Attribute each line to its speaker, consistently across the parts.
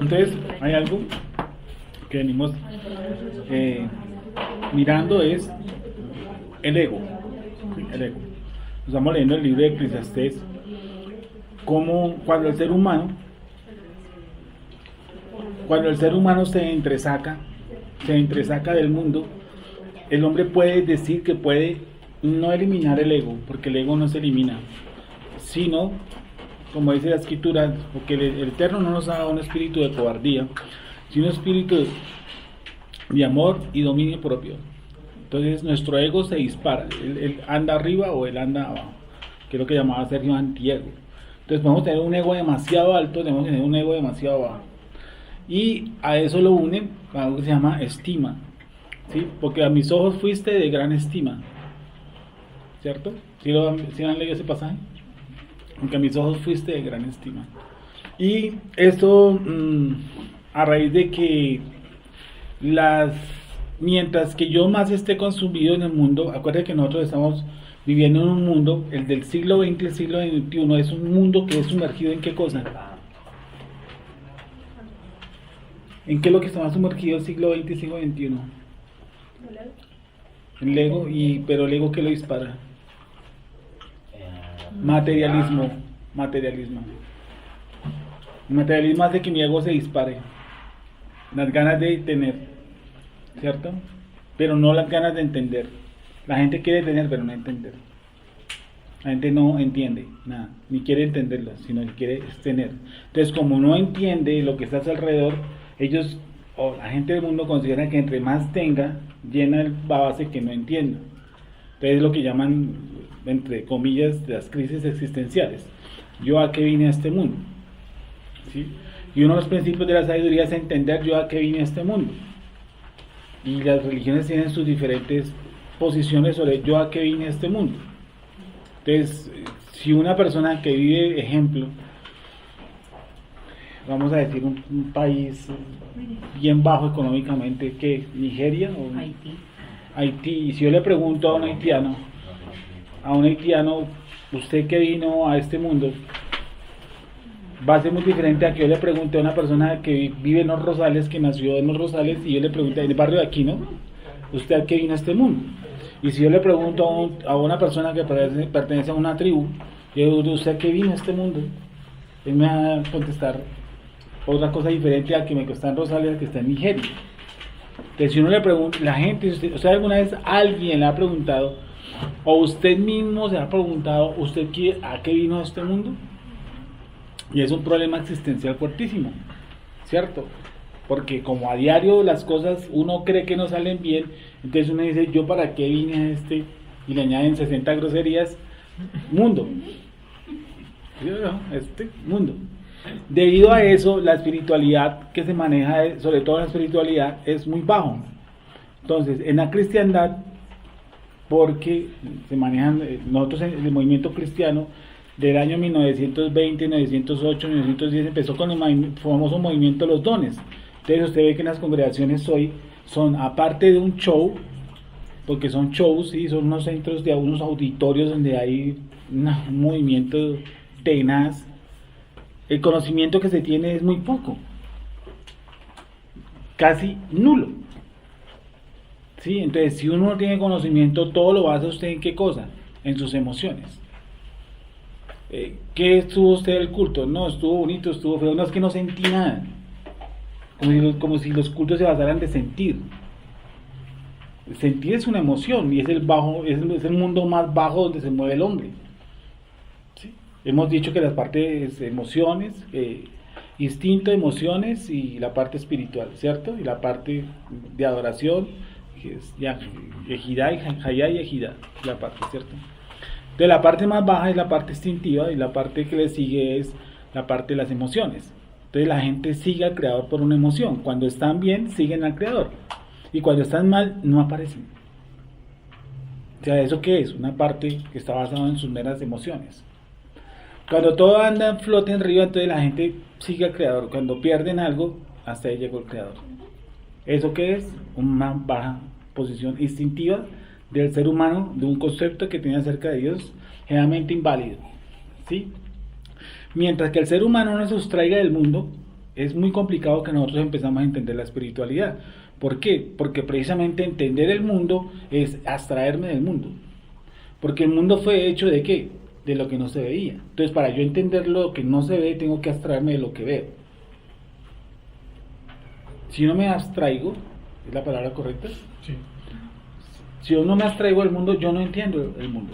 Speaker 1: Entonces, hay algo que venimos mirando, es el ego. ¿Sí? El ego. Estamos leyendo el libro de Eclesiastés, como cuando el ser humano se entresaca del mundo, el hombre puede decir que puede no eliminar el ego, porque el ego no se elimina, sino, como dice la escritura, porque el Eterno no nos ha dado un espíritu de cobardía, sino un espíritu de amor y dominio propio. Entonces nuestro ego se dispara, él anda arriba o él anda abajo, que es lo que llamaba Sergio antiego. Entonces podemos tener un ego demasiado alto, podemos tener un ego demasiado bajo. Y a eso lo une algo que se llama estima, ¿sí? Porque a mis ojos fuiste de gran estima, ¿cierto? ¿Sí han leído ese pasaje? Porque a mis ojos fuiste de gran estima. Y esto a raíz de que mientras que yo más esté consumido en el mundo, acuérdense que nosotros estamos viviendo en un mundo, el del siglo XX y el siglo XXI, es un mundo que es sumergido en qué cosa. ¿En qué es lo que está sumergido el siglo XX y siglo XXI? El ego, pero el ego, ¿qué lo dispara? Materialismo. El materialismo hace que mi ego se dispare, las ganas de tener, ¿cierto? Pero no las ganas de entender. La gente quiere tener, pero no entender. La gente no entiende nada, ni quiere entenderlo, sino que quiere tener. Entonces, como no entiende lo que está a su alrededor, ellos, o la gente del mundo, considera que entre más tenga, llena el base que no entienda. Entonces es lo que llaman, entre comillas, las crisis existenciales. ¿Yo a qué vine a este mundo? ¿Sí? Y uno de los principios de la sabiduría es entender yo a qué vine a este mundo. Y las religiones tienen sus diferentes posiciones sobre yo a qué vine a este mundo. Entonces, si una persona que vive, ejemplo, vamos a decir un país bien bajo económicamente, que Nigeria o Haití, y si yo le pregunto a un haitiano, usted que vino a este mundo, va a ser muy diferente a que yo le pregunte a una persona que vive en Los Rosales, que nació en Los Rosales, y yo le pregunte en el barrio de aquí, ¿no? ¿Usted a qué vino a este mundo? Y si yo le pregunto a una persona que pertenece a una tribu, yo digo, ¿usted a qué vino a este mundo? Él me va a contestar otra cosa diferente a que me está en Rosales, que está en Nigeria. Entonces, si uno le pregunta, la gente, ¿usted alguna vez alguien le ha preguntado, o usted mismo se ha preguntado, ¿usted a qué vino a este mundo? Y es un problema existencial fuertísimo, ¿cierto? Porque como a diario las cosas uno cree que no salen bien, entonces uno dice, ¿yo para qué vine a este? Y le añaden 60 groserías, mundo. Este mundo. Debido a eso, la espiritualidad que se maneja, sobre todo la espiritualidad, es muy bajo. Entonces, en la cristiandad, porque se manejan, nosotros en el movimiento cristiano, del año 1920, 1908, 1910, empezó con el famoso movimiento de los dones. Entonces usted ve que en las congregaciones hoy son, aparte de un show, porque son shows, ¿sí? Son unos centros de unos auditorios donde hay un movimiento tenaz. El conocimiento que se tiene es muy poco, casi nulo. ¿Sí? Entonces, si uno no tiene conocimiento, todo lo basa usted en qué cosa, en sus emociones. ¿Qué estuvo usted del culto? No, estuvo bonito, estuvo feo, no, es que no sentí nada. Como si los cultos se basaran de sentir. Sentir es una emoción y es el mundo más bajo donde se mueve el hombre. ¿Sí? Hemos dicho que las partes emociones, instinto, emociones y la parte espiritual, ¿cierto? Y la parte de adoración, que es Ejidá y Hayá y Ejidá, la parte, ¿cierto? Entonces la parte más baja es la parte instintiva y la parte que le sigue es la parte de las emociones. Entonces la gente sigue al creador por una emoción. Cuando están bien, siguen al creador. Y cuando están mal, no aparecen. O sea, ¿eso qué es? Una parte que está basada en sus meras emociones. Cuando todo anda en flote en río, entonces la gente sigue al creador. Cuando pierden algo, hasta ahí llegó el creador. ¿Eso qué es? Una baja posición instintiva del ser humano, de un concepto que tiene acerca de Dios, generalmente inválido. ¿Sí? Mientras que el ser humano no se sustraiga del mundo, es muy complicado que nosotros empezamos a entender la espiritualidad. ¿Por qué? Porque precisamente entender el mundo es abstraerme del mundo. Porque el mundo fue hecho ¿de qué? De lo que no se veía. Entonces, para yo entender lo que no se ve, tengo que abstraerme de lo que veo. Si no me abstraigo, ¿es la palabra correcta?
Speaker 2: Sí.
Speaker 1: Si yo no me abstraigo del mundo, yo no entiendo el mundo.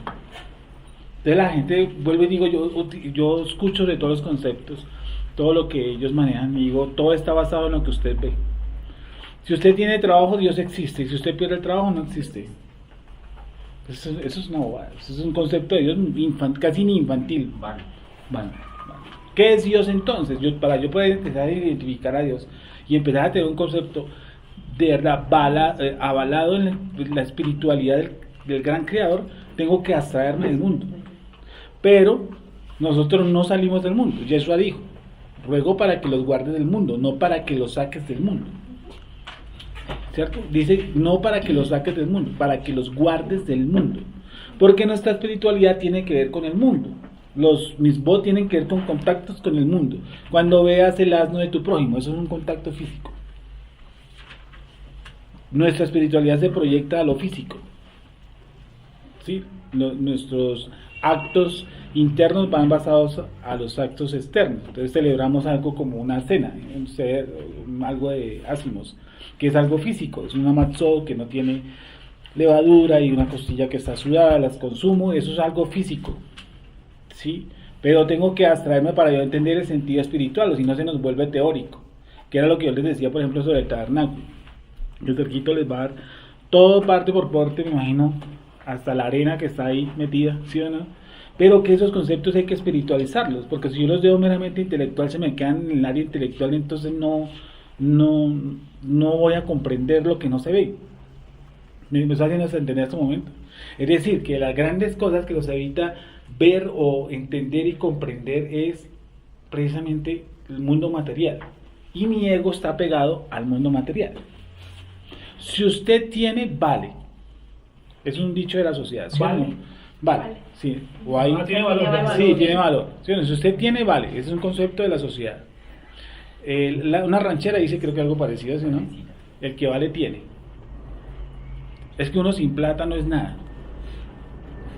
Speaker 1: Entonces la gente, vuelvo y digo, yo escucho de todos los conceptos, todo lo que ellos manejan, y digo, todo está basado en lo que usted ve. Si usted tiene trabajo, Dios existe, y si usted pierde el trabajo, no existe. Eso es una bobada, eso es un concepto de Dios casi ni infantil. Vale. ¿Qué es Dios entonces? Para yo poder empezar a identificar a Dios y empezar a tener un concepto de verdad avalado en la espiritualidad del gran creador, tengo que abstraerme del mundo. Pero nosotros no salimos del mundo. Yeshua dijo, ruego para que los guardes del mundo, no para que los saques del mundo. ¿Cierto? Dice, no para que los saques del mundo, para que los guardes del mundo. Porque nuestra espiritualidad tiene que ver con el mundo. Los misbot tienen que ver con contactos con el mundo. Cuando veas el asno de tu prójimo, eso es un contacto físico. Nuestra espiritualidad se proyecta a lo físico. ¿Sí? Nuestros actos internos van basados a los actos externos. Entonces celebramos algo como una cena, algo de ácimos, que es algo físico, es una matzot que no tiene levadura y una costilla que está sudada, las consumo, eso es algo físico, ¿sí? Pero tengo que abstraerme para yo entender el sentido espiritual, o si no se nos vuelve teórico, que era lo que yo les decía, por ejemplo, sobre el tabernáculo. El cerquito les va a dar todo parte por parte, me imagino, hasta la arena que está ahí metida, ¿sí o no? Pero que esos conceptos hay que espiritualizarlos, porque si yo los veo meramente intelectual, se me quedan en el área intelectual, entonces no voy a comprender lo que no se ve. ¿Me está haciendo entender este momento? Es decir, que las grandes cosas que los evita ver o entender y comprender es precisamente el mundo material. Y mi ego está pegado al mundo material. Si usted tiene, vale. Es un dicho de la sociedad. ¿Sí?
Speaker 2: Vale.
Speaker 1: Vale. Sí. O hay,
Speaker 2: tiene valor.
Speaker 1: Sí, tiene valor. ¿Sí? Si usted tiene, vale. Ese es un concepto de la sociedad. Una ranchera dice, creo que algo parecido, ¿sí, no? El que vale tiene. Es que uno sin plata no es nada.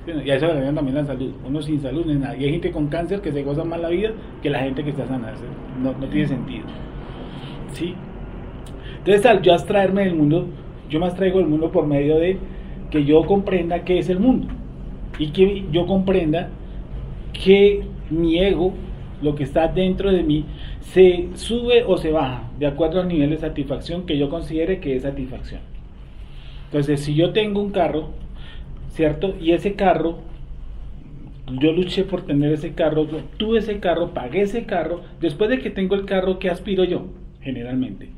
Speaker 1: Y a eso le agregan también la salud. Uno sin salud no es nada. Y hay gente con cáncer que se goza más la vida que la gente que está sana. No tiene sentido. ¿Sí? Entonces, al yo abstraerme del mundo, yo me abstraigo del mundo por medio de que yo comprenda qué es el mundo. Y que yo comprenda que mi ego, lo que está dentro de mí, se sube o se baja de acuerdo al nivel de satisfacción que yo considere que es satisfacción. Entonces, si yo tengo un carro, ¿cierto? Y ese carro, yo luché por tener ese carro, tuve ese carro, pagué ese carro. Después de que tengo el carro, ¿qué aspiro yo? Generalmente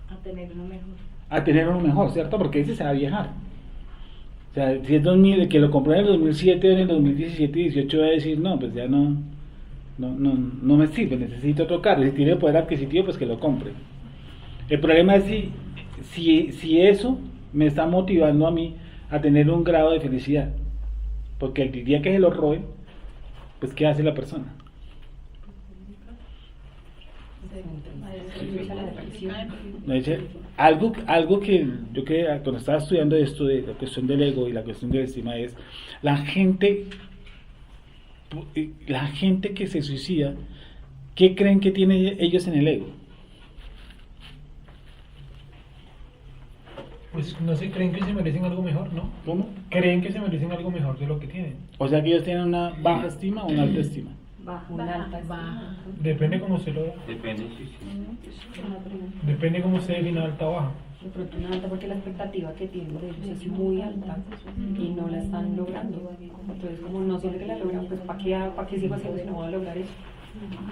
Speaker 3: a tener uno mejor.
Speaker 1: A tener uno mejor, ¿cierto? Porque ese se va a viajar. O sea, si es 2000, el que lo compró en el 2007 o en el 2017 y 18 va a decir, no, pues ya no me sirve, necesito otro carro. Si tiene poder adquisitivo, pues que lo compre. El problema es si eso me está motivando a mí a tener un grado de felicidad. Porque el día que se lo robe, pues ¿qué hace la persona? Algo que yo cuando estaba estudiando esto de la cuestión del ego y la cuestión de la estima es la gente que se suicida, ¿qué creen que tienen ellos en el ego?
Speaker 2: Pues no sé, creen que se merecen algo mejor, ¿no?
Speaker 1: ¿Cómo?
Speaker 2: Creen que se merecen algo mejor de lo que tienen.
Speaker 1: O sea que ellos tienen una baja estima o una alta estima.
Speaker 3: Baja.
Speaker 2: Depende cómo se lo da.
Speaker 4: Depende, sí.
Speaker 2: Depende cómo se define alta o baja.
Speaker 3: De pronto una alta porque la expectativa que tienen de ellos es muy alta y no la están logrando. Entonces, como no siempre que la logran, pues ¿para qué sigo haciendo si no voy a lograr eso?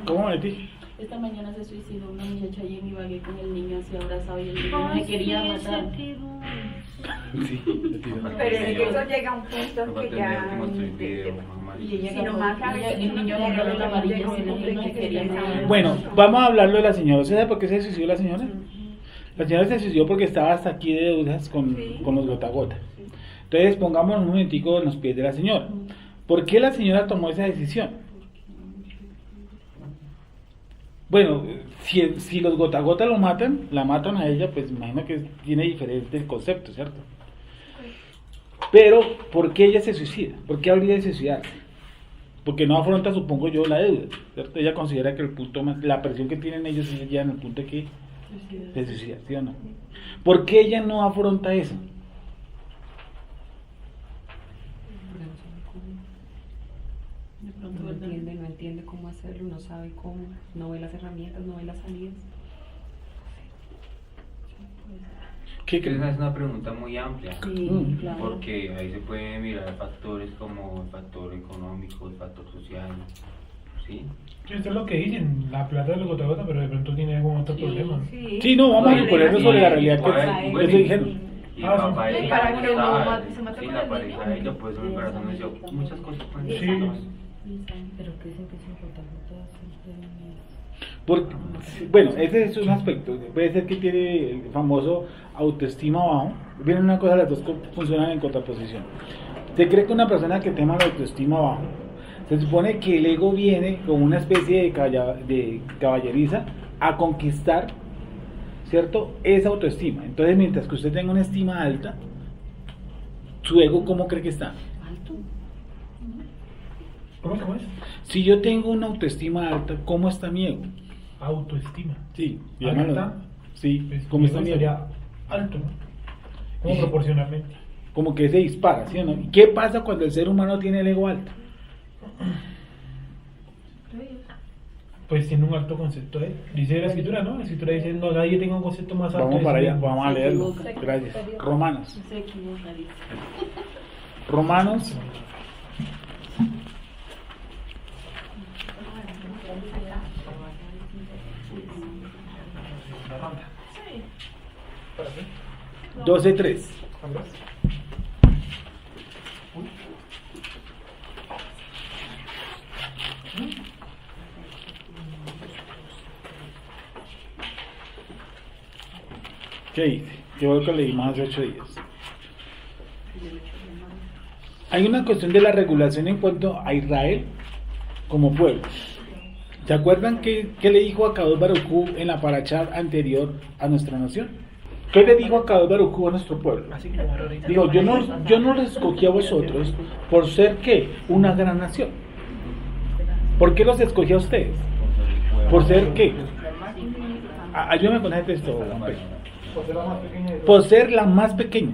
Speaker 1: ¿Cómo, Betty?
Speaker 5: Esta mañana se suicidó una muchacha y en Ibagué con el niño así abrazado y el niño me quería matar.
Speaker 1: Sí,
Speaker 6: Pero es que eso llega a un punto que ya...
Speaker 5: Y ella
Speaker 6: Si nomás
Speaker 5: el niño agarró la varilla y el niño me quería matar.
Speaker 1: Bueno, vamos a hablarlo de la señora. ¿Usted sabe por qué se suicidó la señora? La señora se suicidó porque estaba hasta aquí de deudas con los gota a gota. Entonces pongámonos un momentico en los pies de la señora. ¿Por qué la señora tomó esa decisión? Bueno, si los gota a gota la matan a ella, pues imagino que tiene diferentes conceptos, ¿cierto? Pero, ¿por qué ella se suicida? ¿Por qué habría de suicidarse? Porque no afronta, supongo yo, la deuda, ¿cierto? Ella considera que el punto más, la presión que tienen ellos es ya en el punto de que de suicida, ¿sí o no? ¿Por qué ella no afronta eso?
Speaker 5: De pronto,
Speaker 3: No
Speaker 5: ¿verdad?
Speaker 3: entiende cómo hacerlo, no sabe cómo, no ve las herramientas, no ve las salidas.
Speaker 1: ¿Qué
Speaker 4: Esa
Speaker 1: crees?
Speaker 4: es una pregunta muy amplia,
Speaker 3: Sí, claro.
Speaker 4: porque ahí se pueden mirar factores como el factor económico, el factor social, ¿sí?
Speaker 2: Esto es lo que dicen, la plata de los gota a gota, pero de pronto tiene algún otro problema.
Speaker 1: Sí, no, vamos a ponernos sobre la realidad
Speaker 4: A ver,
Speaker 1: que
Speaker 4: bueno,
Speaker 1: estoy diciendo.
Speaker 4: Y
Speaker 2: Ah,
Speaker 4: papá
Speaker 2: sí.
Speaker 4: ella,
Speaker 6: Para que no
Speaker 4: tal,
Speaker 6: se mate
Speaker 4: sí,
Speaker 6: con
Speaker 4: la
Speaker 6: el
Speaker 4: pareja de ella puede ser un corazón deseo, muchas cosas pueden ser.
Speaker 2: Sí.
Speaker 5: Pero que dicen que es importante
Speaker 1: Porque, bueno, ese es un aspecto. Puede ser que tiene el famoso autoestima bajo. Viene una cosa, las dos funcionan en contraposición. Se cree que una persona que tema la autoestima bajo, se supone que el ego viene como una especie de caballeriza a conquistar, ¿cierto? Esa autoestima. Entonces, mientras que usted tenga una estima alta, su ego, ¿cómo cree que está?
Speaker 3: Alto.
Speaker 2: ¿Cómo es?
Speaker 1: Si yo tengo una autoestima alta, ¿cómo está mi ego?
Speaker 2: Autoestima.
Speaker 1: Sí,
Speaker 2: ¿Alta?
Speaker 1: llámalo. Sí,
Speaker 2: Pues,
Speaker 1: ¿cómo está mi ego?
Speaker 2: sería alto, ¿no? Como proporcionalmente.
Speaker 1: Como que se dispara, ¿sí o no? ¿Y qué pasa cuando el ser humano tiene el ego alto?
Speaker 2: Pues tiene un alto concepto, ¿eh? Dice la escritura, ¿no? La escritura dice, no, nadie tenga un concepto más alto.
Speaker 1: Vamos
Speaker 2: de
Speaker 1: para
Speaker 2: sí
Speaker 1: allá,
Speaker 2: mismo.
Speaker 1: vamos a
Speaker 5: Se
Speaker 1: leerlo.
Speaker 5: equivoca.
Speaker 1: Gracias. Romanos.
Speaker 5: Se equivoca, dice.
Speaker 1: Romanos.
Speaker 2: ¿Para qué?
Speaker 1: 12:3.
Speaker 2: ¿Hablas?
Speaker 1: ¿Qué dice? Que fue lo que leímos hace 8 días. Hay una cuestión de la regulación en cuanto a Israel como pueblo. ¿Se acuerdan qué le dijo a Kadosh Baruj Hu en la parashá anterior a nuestra nación? ¿Qué le dijo a Kadosh Baruj Hu a nuestro pueblo? Dijo, yo no los escogí a vosotros por ser, ¿qué? Una gran nación. ¿Por qué los escogí a ustedes? ¿Por ser qué? Ayúdame con ese texto, Juan Pedro.
Speaker 2: Por ser la más pequeña de
Speaker 1: Por ser la más pequeña.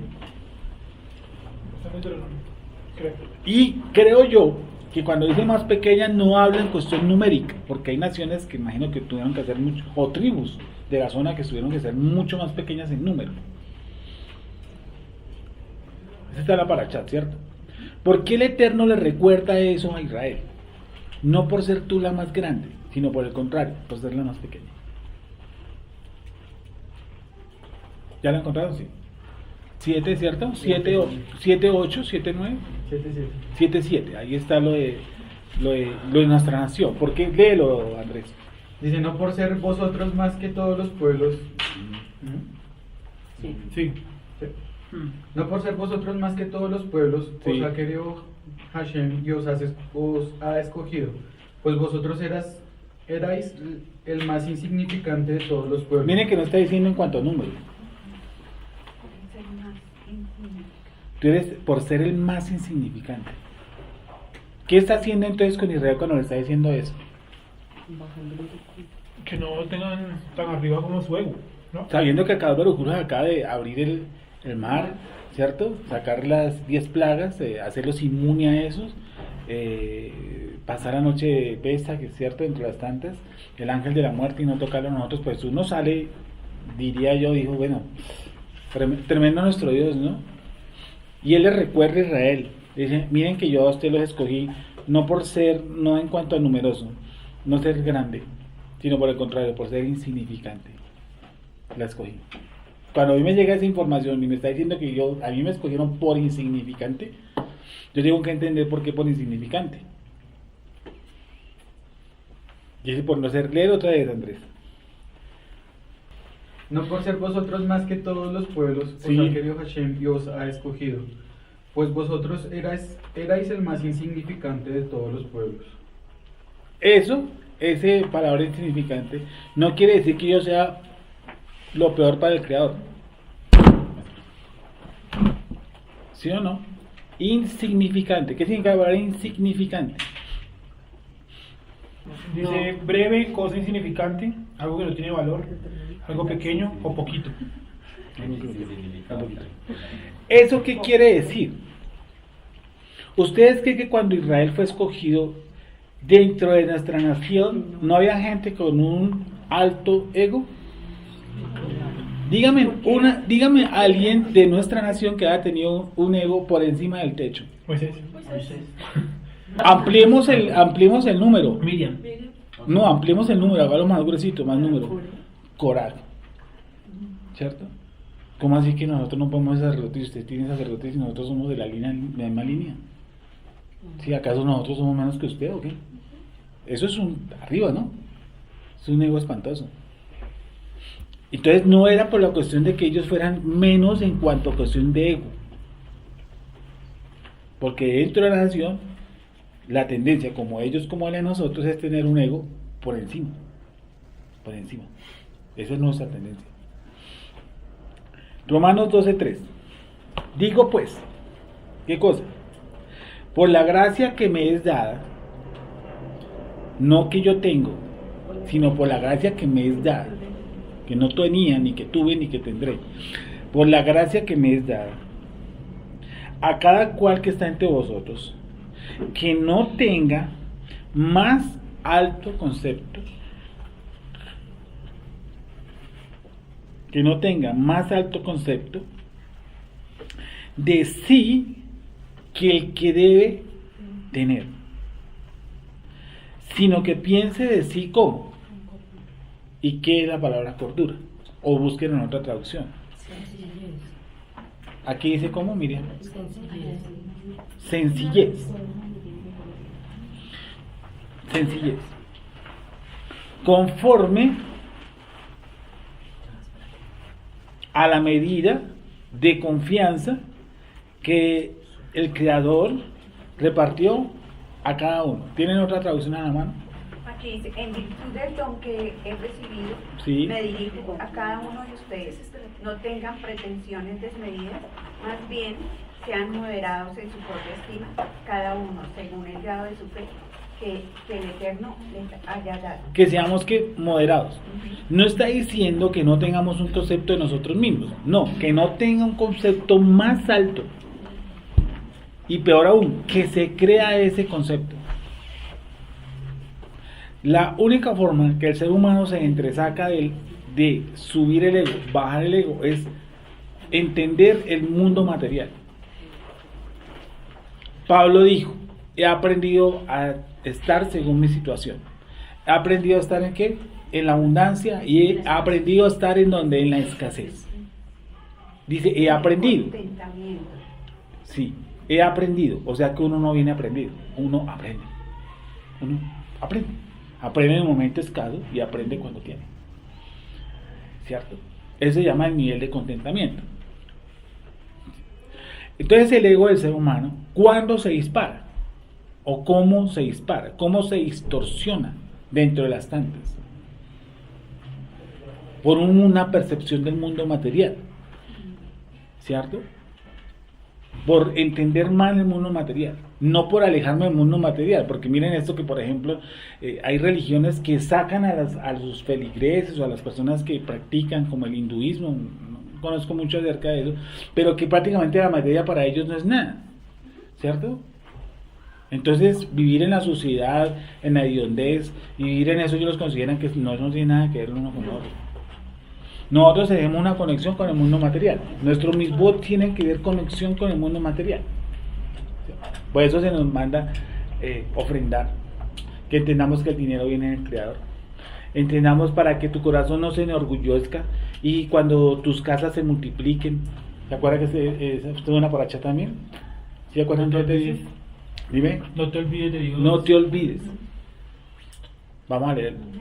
Speaker 2: Creo.
Speaker 1: Y creo yo que cuando dice más pequeña no habla en cuestión numérica, porque hay naciones que imagino que tuvieron que hacer mucho, o tribus de la zona que tuvieron que ser mucho más pequeñas en número. Esa está la parashá, ¿cierto? ¿Por qué el Eterno le recuerda eso a Israel? No por ser tú la más grande, sino por el contrario, por ser la más pequeña. ¿Ya la encontraron? Sí. 7, ¿cierto? 7, 8, 7, 9. 7, 7. Ahí está lo de nuestra nación. ¿Por qué? Léelo, Andrés.
Speaker 7: Dice, no por ser vosotros más que todos los pueblos.
Speaker 2: Sí.
Speaker 7: No por ser vosotros más que todos los pueblos,
Speaker 1: Sí.
Speaker 7: os ha querido Hashem y os ha escogido. Pues vosotros erais el más insignificante de todos los pueblos.
Speaker 1: Miren que no está diciendo en cuanto a número. Tú eres por ser el más insignificante. ¿Qué está haciendo entonces con Israel cuando le está diciendo eso?
Speaker 2: Que no tengan tan arriba como su ego, ¿no?
Speaker 1: Sabiendo que acá Baruj Hu acaba de abrir el mar, ¿cierto? Sacar las 10 plagas, hacerlos inmune a esos, pasar la noche de Pesaj, que es cierto, entre las tantas, el ángel de la muerte y no tocarlo a nosotros, pues uno sale, diría yo, dijo, bueno, tremendo nuestro Dios, ¿no? Y él le recuerda a Israel, dice, miren que yo a ustedes los escogí, no por ser, no en cuanto a numeroso, no ser grande, sino por el contrario, por ser insignificante, la escogí. Cuando a mí me llega esa información y me está diciendo que a mí me escogieron por insignificante, yo tengo que entender por qué por insignificante. Y es por no ser, leer otra vez, Andrés.
Speaker 7: No por ser vosotros más que todos los pueblos,
Speaker 1: Sí.
Speaker 7: os ha querido Hashem y os ha escogido. Pues vosotros erais el más insignificante de todos los pueblos.
Speaker 1: Eso ese palabra insignificante no quiere decir que yo sea lo peor para el creador. ¿Sí o no? Insignificante. ¿Qué significa la palabra insignificante?
Speaker 2: Dice breve, cosa insignificante, algo que no tiene valor, algo pequeño o poquito.
Speaker 1: ¿Eso qué quiere decir? ¿Ustedes creen que cuando Israel fue escogido dentro de nuestra nación no había gente con un alto ego? Dígame a alguien de nuestra nación que haya tenido un ego por encima del techo.
Speaker 2: Moisés.
Speaker 1: Ampliemos el número.
Speaker 2: Miriam.
Speaker 1: No, ampliemos el número, hágalo más gruesito, más número. Coral. ¿Cierto? ¿Cómo así que nosotros no podemos ser sacerdotes y usted tiene sacerdotes y nosotros somos de la misma línea? ¿Sí, acaso nosotros somos menos que usted o qué? Eso es arriba, ¿no? Es un ego espantoso. Entonces no era por la cuestión de que ellos fueran menos en cuanto a cuestión de ego. Porque dentro de la nación, la tendencia, como ellos como la de nosotros, es tener un ego por encima. Por encima. Esa es nuestra tendencia. Romanos 12:3. Digo pues, ¿qué cosa? Por la gracia que me es dada, no que yo tengo, sino por la gracia que me es dada, que no tenía, ni que tuve, ni que tendré. Por la gracia que me es dada, a cada cual que está entre vosotros, que no tenga más alto concepto, de sí que el que debe tener, sino que piense de sí como. ¿Y qué es la palabra cordura? O busquen en otra traducción. Aquí dice cómo, Miriam. Sencillez. Conforme a la medida de confianza que el Creador repartió a cada uno. ¿Tienen otra traducción a la mano?
Speaker 6: Aquí dice, en virtud del don que he recibido,
Speaker 1: Sí.
Speaker 6: me dirijo a cada uno de ustedes. No tengan pretensiones desmedidas, más bien sean moderados en su propia estima, cada uno según el grado de su fe que el Eterno les haya dado.
Speaker 1: Que seamos moderados. No está diciendo que no tengamos un concepto de nosotros mismos. No, que no tenga un concepto más alto. Y peor aún, que se crea ese concepto. La única forma que el ser humano se entresaca de subir el ego, bajar el ego, es entender el mundo material. Pablo dijo, he aprendido a estar según mi situación. He aprendido a estar ¿en qué? En la abundancia, y he aprendido a estar en donde, en la escasez. Dice, he aprendido. Sí, he aprendido. O sea que uno no viene aprendido, uno aprende. Aprende en el momento escaso y aprende cuando tiene. ¿Cierto? Eso se llama el nivel de contentamiento. Entonces el ego del ser humano, ¿cuándo se dispara? ¿O cómo se dispara? ¿Cómo se distorsiona dentro de las tantas? Por una percepción del mundo material. ¿Cierto? Por entender mal el mundo material, no por alejarme del mundo material, porque miren esto que por ejemplo hay religiones que sacan a sus feligreses o a las personas que practican como el hinduismo, no conozco mucho acerca de eso, pero que prácticamente la materia para ellos no es nada, ¿cierto? Entonces vivir en la suciedad, en la hediondez, y vivir en eso ellos consideran que no tiene nada que ver uno con otro. Nosotros tenemos una conexión con el mundo material. Nuestros misbot tienen que ver conexión con el mundo material. Por eso se nos manda ofrendar. Que entendamos que el dinero viene del Creador. Entendamos para que tu corazón no se enorgullezca y cuando tus casas se multipliquen. ¿Se acuerdan que estuvo una por allá también? ¿Se acuerdan que te dice? Dime.
Speaker 2: No te olvides de Dios.
Speaker 1: No te olvides. Vamos a leerlo.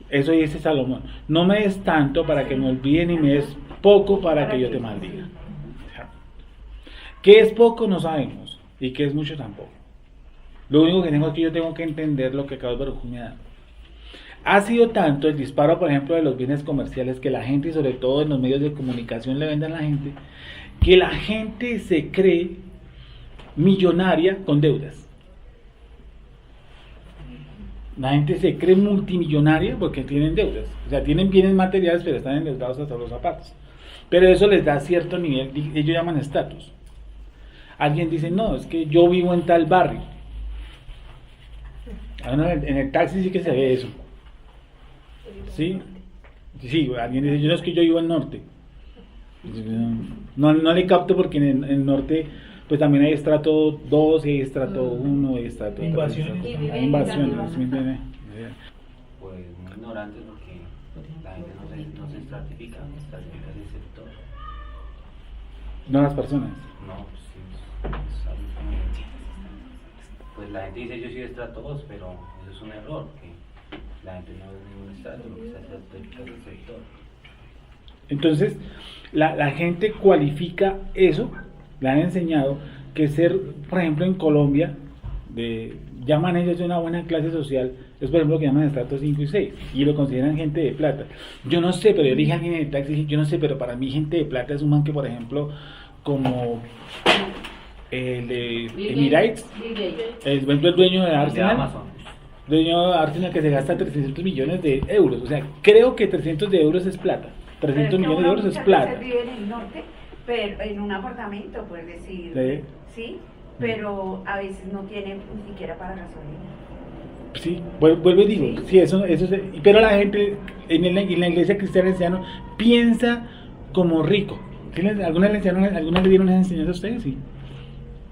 Speaker 1: Eso dice Salomón, no me des tanto para que me olviden y me des poco para que yo te maldiga. ¿Qué es poco? No sabemos, y qué es mucho tampoco. Lo único que tengo es que yo tengo que entender lo que Kadosh Baruj Hu me da. Ha sido tanto el disparo, por ejemplo, de los bienes comerciales que la gente, y sobre todo en los medios de comunicación, le venden a la gente, que la gente se cree millonaria con deudas. La gente se cree multimillonaria porque tienen deudas. O sea, tienen bienes materiales, pero están endeudados hasta los zapatos. Pero eso les da cierto nivel, ellos llaman estatus. Alguien dice, no, es que yo vivo en tal barrio. En el taxi sí que se ve eso. ¿Sí? Sí, alguien dice, yo no, es que yo vivo al norte. No le capto porque en el norte pues también hay estrato 2, hay estrato 1, hay estrato 3.
Speaker 2: Invasiones.
Speaker 1: Hay invasiones, ¿me entiendes?
Speaker 4: Pues muy ignorantes porque la gente no se estratifica el sector.
Speaker 1: No las personas.
Speaker 4: No, pues sí, es algo como- pues la gente dice yo soy de estrato 2, pero eso es un error, que la gente no es ningún estrato, lo que se estratifica es el sector.
Speaker 1: Entonces, la gente cualifica eso, le han enseñado que ser, por ejemplo, en Colombia, llaman ellos de una buena clase social, es por ejemplo lo que llaman estratos 5 y 6, y lo consideran gente de plata. Yo no sé, pero yo dije a alguien en el taxi, yo no sé, pero para mí gente de plata es un man que, por ejemplo, como el de Emirates, por ejemplo, el dueño de
Speaker 4: De
Speaker 1: Arsenal,
Speaker 4: Amazon.
Speaker 1: dueño de Arsenal que se gasta 300 millones de euros, o sea, creo que 300 de euros es plata, 300 millones de euros es plata.
Speaker 6: Vive en el norte, pero en un apartamento, puedes decir, sí, pero a veces no tienen ni siquiera para gasolina.
Speaker 1: Sí, vuelvo y digo, sí, eso pero la gente en la iglesia cristiana anciano piensa como rico. ¿Alguna le dieron esa enseñanza a ustedes? Sí.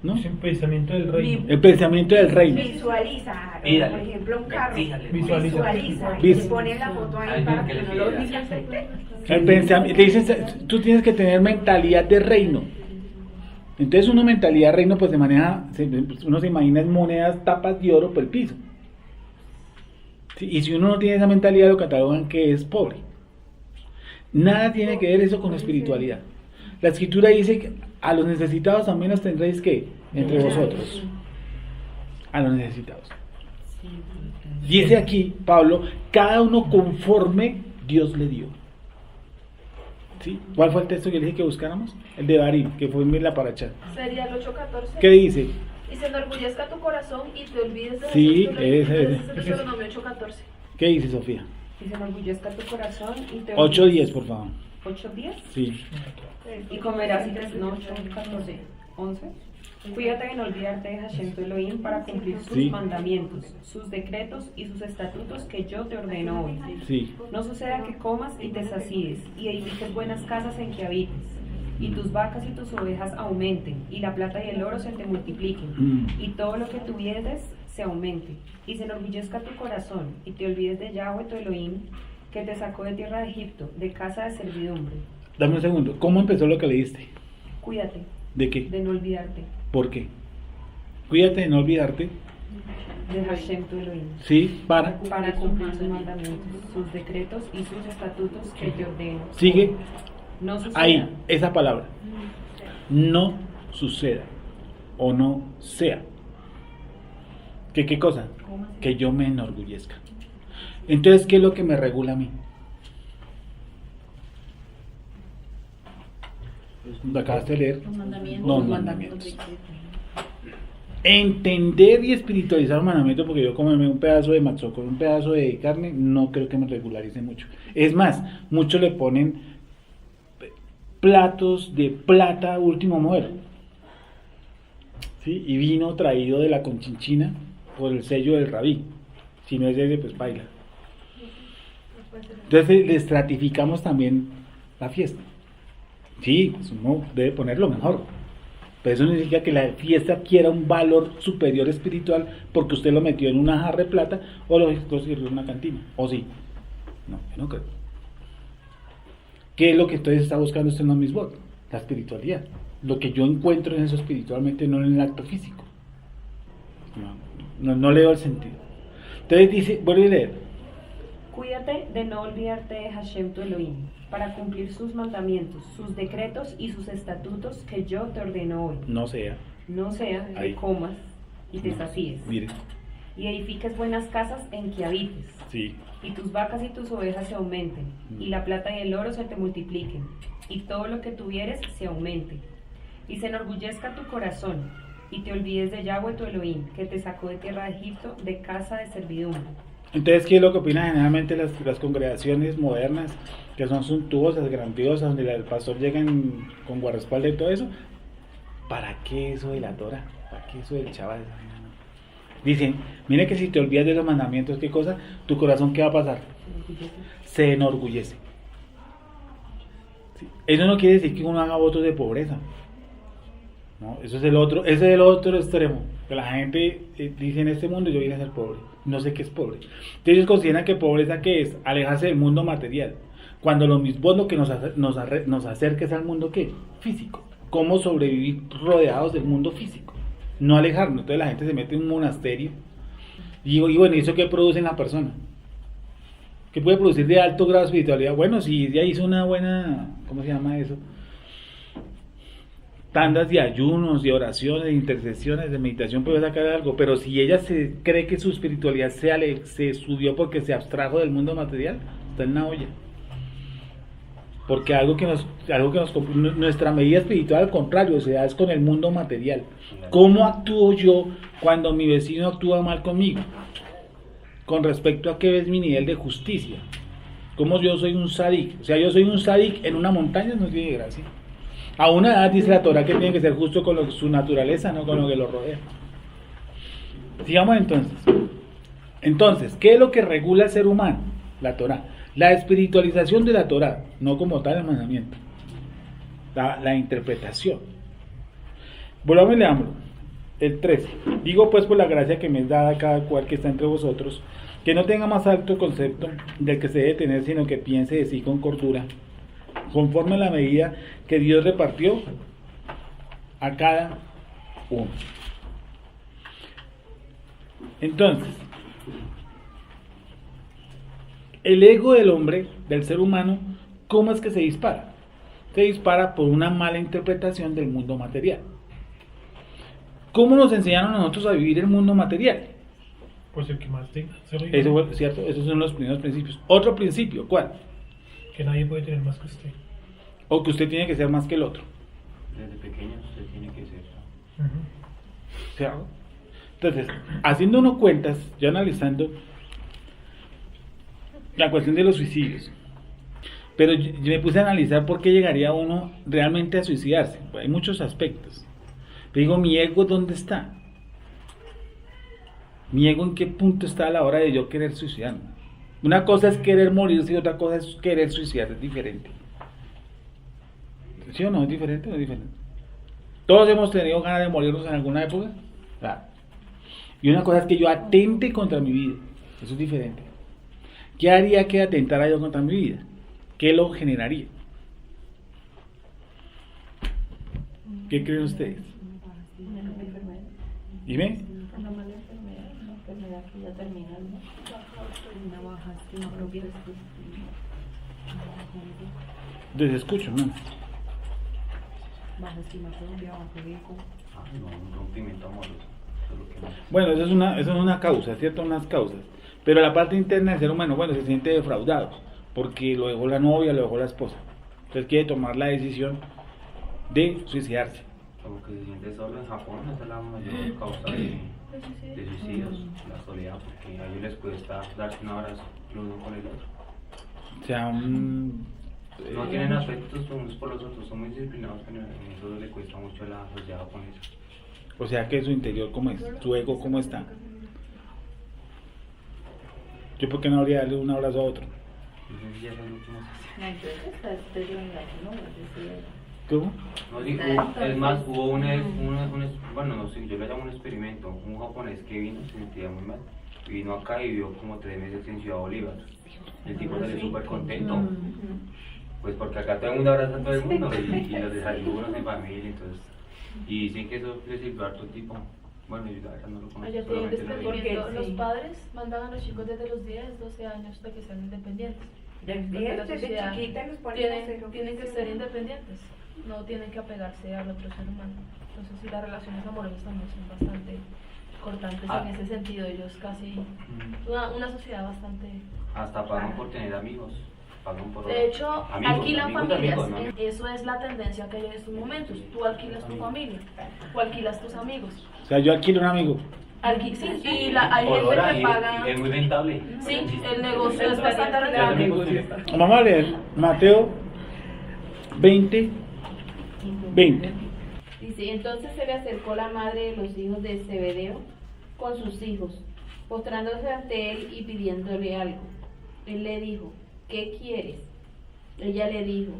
Speaker 1: ¿No?
Speaker 2: Es el pensamiento del rey.
Speaker 1: El pensamiento del reino.
Speaker 6: Visualiza,
Speaker 4: Pídale.
Speaker 6: por ejemplo, un carro.
Speaker 4: Exíjale.
Speaker 6: Visualiza. Y
Speaker 1: Vis-
Speaker 6: pone la foto ahí
Speaker 4: Alguien
Speaker 6: para
Speaker 4: que
Speaker 6: que
Speaker 4: le
Speaker 6: no lo
Speaker 4: pida.
Speaker 6: diga.
Speaker 1: El pensamiento, te dicen, tú tienes que tener mentalidad de reino. Entonces uno mentalidad de reino pues se maneja, uno se imagina en monedas, tapas de oro por el piso. Sí, y si uno no tiene esa mentalidad lo catalogan que es pobre. Nada tiene que ver eso con la espiritualidad. La escritura dice que a los necesitados también los tendréis que entre vosotros. A los necesitados. Dice aquí Pablo, cada uno conforme Dios le dio. ¿Sí? ¿Cuál fue el texto que le dije que buscáramos? El de Barim, que fue en la paracha.
Speaker 8: Sería el 8:14.
Speaker 1: ¿Qué dice?
Speaker 8: Y se enorgullezca tu corazón y te olvides de
Speaker 1: Sí,
Speaker 8: Jesús,
Speaker 1: ese.
Speaker 8: es Deuteronomio 8:14.
Speaker 1: ¿Qué dice Sofía?
Speaker 3: Y se enorgullezca tu corazón y te
Speaker 1: 8:10, por favor.
Speaker 3: 8:10.
Speaker 1: Sí.
Speaker 3: Y comerás y te... No, 8:14. 11. Cuídate de no olvidarte de Hashem tu Elohim para cumplir sus
Speaker 1: Sí.
Speaker 3: mandamientos, sus decretos y sus estatutos que yo te ordeno hoy.
Speaker 1: Sí.
Speaker 3: No suceda que comas y te sacies y edifiques buenas casas en que habites, y tus vacas y tus ovejas aumenten, y la plata y el oro se te multipliquen, y todo lo que tuvieres se aumente, y se enorgullezca tu corazón, y te olvides de Yahweh tu Elohim, que te sacó de tierra de Egipto, de casa de servidumbre.
Speaker 1: Dame un segundo. ¿Cómo empezó lo que leíste?
Speaker 3: Cuídate
Speaker 1: ¿De qué?
Speaker 3: de no olvidarte
Speaker 1: ¿Por qué? Cuídate de no olvidarte.
Speaker 3: de Hashem tu Elohim,
Speaker 1: Sí, para.
Speaker 3: cumplir sus mandamientos, sus decretos y sus estatutos que te ordeno.
Speaker 1: Sigue.
Speaker 3: No suceda.
Speaker 1: Ahí, esa palabra. No suceda. O no sea. ¿Qué cosa? Que yo me enorgullezca. Entonces, ¿qué es lo que me regula a mí? ¿Lo acabaste de leer?
Speaker 5: Los mandamientos.
Speaker 1: No,
Speaker 5: Los
Speaker 1: mandamientos. Entender y espiritualizar un mandamiento, porque yo comerme un pedazo de matzó con un pedazo de carne, no creo que me regularice mucho. Es más, muchos le ponen platos de plata último modelo, ¿sí? Y vino traído de la Conchinchina por el sello del rabí. Si no es ese, pues baila. Entonces le estratificamos también la fiesta. Sí, pues uno debe poner lo mejor. Pero eso no significa que la fiesta adquiera un valor superior espiritual porque usted lo metió en una jarra de plata o lo sirvió en una cantina. ¿O sí? No, yo no creo. ¿Qué es lo que entonces está buscando usted en los mismos? La espiritualidad. Lo que yo encuentro en eso espiritualmente, no en el acto físico. No leo el sentido. Entonces dice, vuelve a leer.
Speaker 3: Cuídate de no olvidarte de Hashem tu Elohim, para cumplir sus mandamientos, sus decretos y sus estatutos que yo te ordeno hoy.
Speaker 1: No sea.
Speaker 3: No sea
Speaker 1: Ahí.
Speaker 3: que comas y te sacíes,
Speaker 1: Mire,
Speaker 3: y edifiques buenas casas en que habites,
Speaker 1: sí.
Speaker 3: y tus vacas y tus ovejas se aumenten, y la plata y el oro se te multipliquen, y todo lo que tuvieres se aumente, y se enorgullezca tu corazón, y te olvides de Yahweh tu Elohim, que te sacó de tierra de Egipto, de casa de servidumbre.
Speaker 1: Entonces, ¿qué es lo que opinan generalmente las congregaciones modernas, que son suntuosas, grandiosas, donde el pastor llega con guardaespaldas y todo eso? ¿Para qué eso de la Torah? ¿Para qué eso del chaval? Dicen, mire que si te olvidas de los mandamientos, ¿qué cosa? Tu corazón, ¿qué va a pasar? Se enorgullece. Sí. Eso no quiere decir que uno haga votos de pobreza. No, ese es el otro extremo. Que la gente dice en este mundo yo vine a ser pobre. No sé qué es pobre. Entonces ellos consideran que pobreza ¿qué es? Alejarse del mundo material. Cuando lo mismo es lo que nos acerca es al mundo ¿qué? Físico. Cómo sobrevivir rodeados del mundo físico. No alejarnos. Entonces la gente se mete en un monasterio. Y bueno, ¿y eso qué produce en la persona? ¿Qué puede producir de alto grado de espiritualidad? Bueno, si ella hizo una buena, ¿cómo se llama eso? Tandas de ayunos, de oraciones, de intercesiones, de meditación, puede sacar algo. Pero si ella se cree que su espiritualidad se subió porque se abstrajo del mundo material, está en la olla. Porque nuestra medida espiritual al contrario, se da es con el mundo material. ¿Cómo actúo yo cuando mi vecino actúa mal conmigo? Con respecto a qué es mi nivel de justicia. ¿Cómo yo soy un sadik? O sea, yo soy un sadik en una montaña, no tiene gracia. A una edad dice la Torah que tiene que ser justo con su naturaleza, no con lo que lo rodea. Sigamos entonces. Entonces, ¿qué es lo que regula al ser humano? La Torah. La espiritualización de la Torah, no como tal el mandamiento. La interpretación. Volvamos y leámoslo. El 13. Digo pues por la gracia que me es dada a cada cual que está entre vosotros, que no tenga más alto concepto del que se debe tener, sino que piense de sí con cordura, conforme a la medida que Dios repartió a cada uno. Entonces, el ego del hombre, del ser humano, ¿cómo es que se dispara? Se dispara por una mala interpretación del mundo material. ¿Cómo nos enseñaron a nosotros a vivir el mundo material?
Speaker 2: Pues el que más tenga.
Speaker 1: Eso fue cierto, esos son los primeros principios. Otro principio, ¿cuál?
Speaker 2: Que nadie puede tener más que usted.
Speaker 1: O que usted tiene que ser más que el otro.
Speaker 4: Desde pequeño usted tiene que ser.
Speaker 1: ¿Cierto? Entonces, haciendo uno cuentas, ya analizando la cuestión de los suicidios, pero yo me puse a analizar por qué llegaría uno realmente a suicidarse. Pues hay muchos aspectos. Pero digo, ¿mi ego dónde está? ¿Mi ego en qué punto está a la hora de yo querer suicidarme? Una cosa es querer morirse y otra cosa es querer suicidarse, es diferente. ¿Sí o no? ¿Es diferente o no es diferente? ¿Todos hemos tenido ganas de morirnos en alguna época? Claro. Y una cosa es que yo atente contra mi vida. Eso es diferente. ¿Qué haría que atentara yo contra mi vida? ¿Qué lo generaría? ¿Qué creen ustedes? Dime.
Speaker 5: Una mala enfermedad, una enfermedad que ya termina, ¿no?
Speaker 3: Una baja estima propia.
Speaker 1: Entonces escucho, ¿no?
Speaker 3: Baja estima propia, bajo ego.
Speaker 4: No, un rompimiento amoroso. Eso es lo que más.
Speaker 1: Bueno, eso es una causa, ¿cierto? Unas causas. Pero la parte interna del ser humano, bueno, se siente defraudado, porque lo dejó la novia, lo dejó la esposa. Entonces quiere tomar la decisión de suicidarse.
Speaker 4: Como que se siente solo en Japón, esa es la mayor causa de suicidios, la soledad, porque a ellos les cuesta darse un abrazo el uno con el otro.
Speaker 1: O sea,
Speaker 4: No tienen afectos unos por los otros, son muy disciplinados, pero eso le cuesta mucho a la sociedad japonesa.
Speaker 1: o sea que su interior, ¿cómo es? Su ego, ¿cómo está? Yo, ¿por qué no habría darle un abrazo a otro?
Speaker 4: Entonces ya es el último.
Speaker 5: No, entonces está estereotipado, ¿no?
Speaker 1: ¿Cómo?
Speaker 4: No, digo, es más, hubo bueno, no sé, yo le llamo un experimento, un japonés que vino, se sentía muy mal, vino acá y vivió como 3 meses en Ciudad Bolívar. El tipo salió súper contento, pues porque acá todo el mundo abraza a todo el mundo y los desayunos en familia, entonces, y dicen que eso le sirvió a otro tipo. Bueno, yo la verdad no lo conozco.
Speaker 8: Allá tienen
Speaker 4: solamente lo vi.
Speaker 8: experimento.
Speaker 6: Porque
Speaker 8: Los
Speaker 6: sí.
Speaker 8: padres mandan a los chicos desde los 10, 12 años hasta que sean independientes. Porque la
Speaker 6: Desde
Speaker 8: sociedad
Speaker 6: chiquita los ponen a hacer
Speaker 8: tienen que
Speaker 6: oficio.
Speaker 8: ser independientes, no tienen que apegarse al otro ser humano. Entonces, sí, las relaciones amorosas también son bastante cortantes
Speaker 4: Ah.
Speaker 8: en ese sentido. Ellos casi, una sociedad bastante...
Speaker 4: Hasta pagan por tener amigos. Pagan por
Speaker 8: De hecho,
Speaker 4: amigos,
Speaker 8: alquilan
Speaker 4: amigos,
Speaker 8: familias.
Speaker 4: amigos, ¿no?
Speaker 8: Eso es la tendencia que hay en estos momentos. Tú alquilas tu familia, o alquilas tus amigos.
Speaker 1: O sea, yo alquilo un amigo.
Speaker 8: Sí, y hay
Speaker 4: Por
Speaker 8: gente
Speaker 4: hora,
Speaker 8: que
Speaker 4: y
Speaker 8: paga.
Speaker 4: es muy rentable.
Speaker 8: Sí, el negocio es bastante rentable.
Speaker 1: Vamos a leer Mateo 20, 20.
Speaker 5: Dice, entonces se le acercó la madre de los hijos de Zebedeo con sus hijos, postrándose ante él y pidiéndole algo. Él le dijo, ¿qué quieres? Ella le dijo,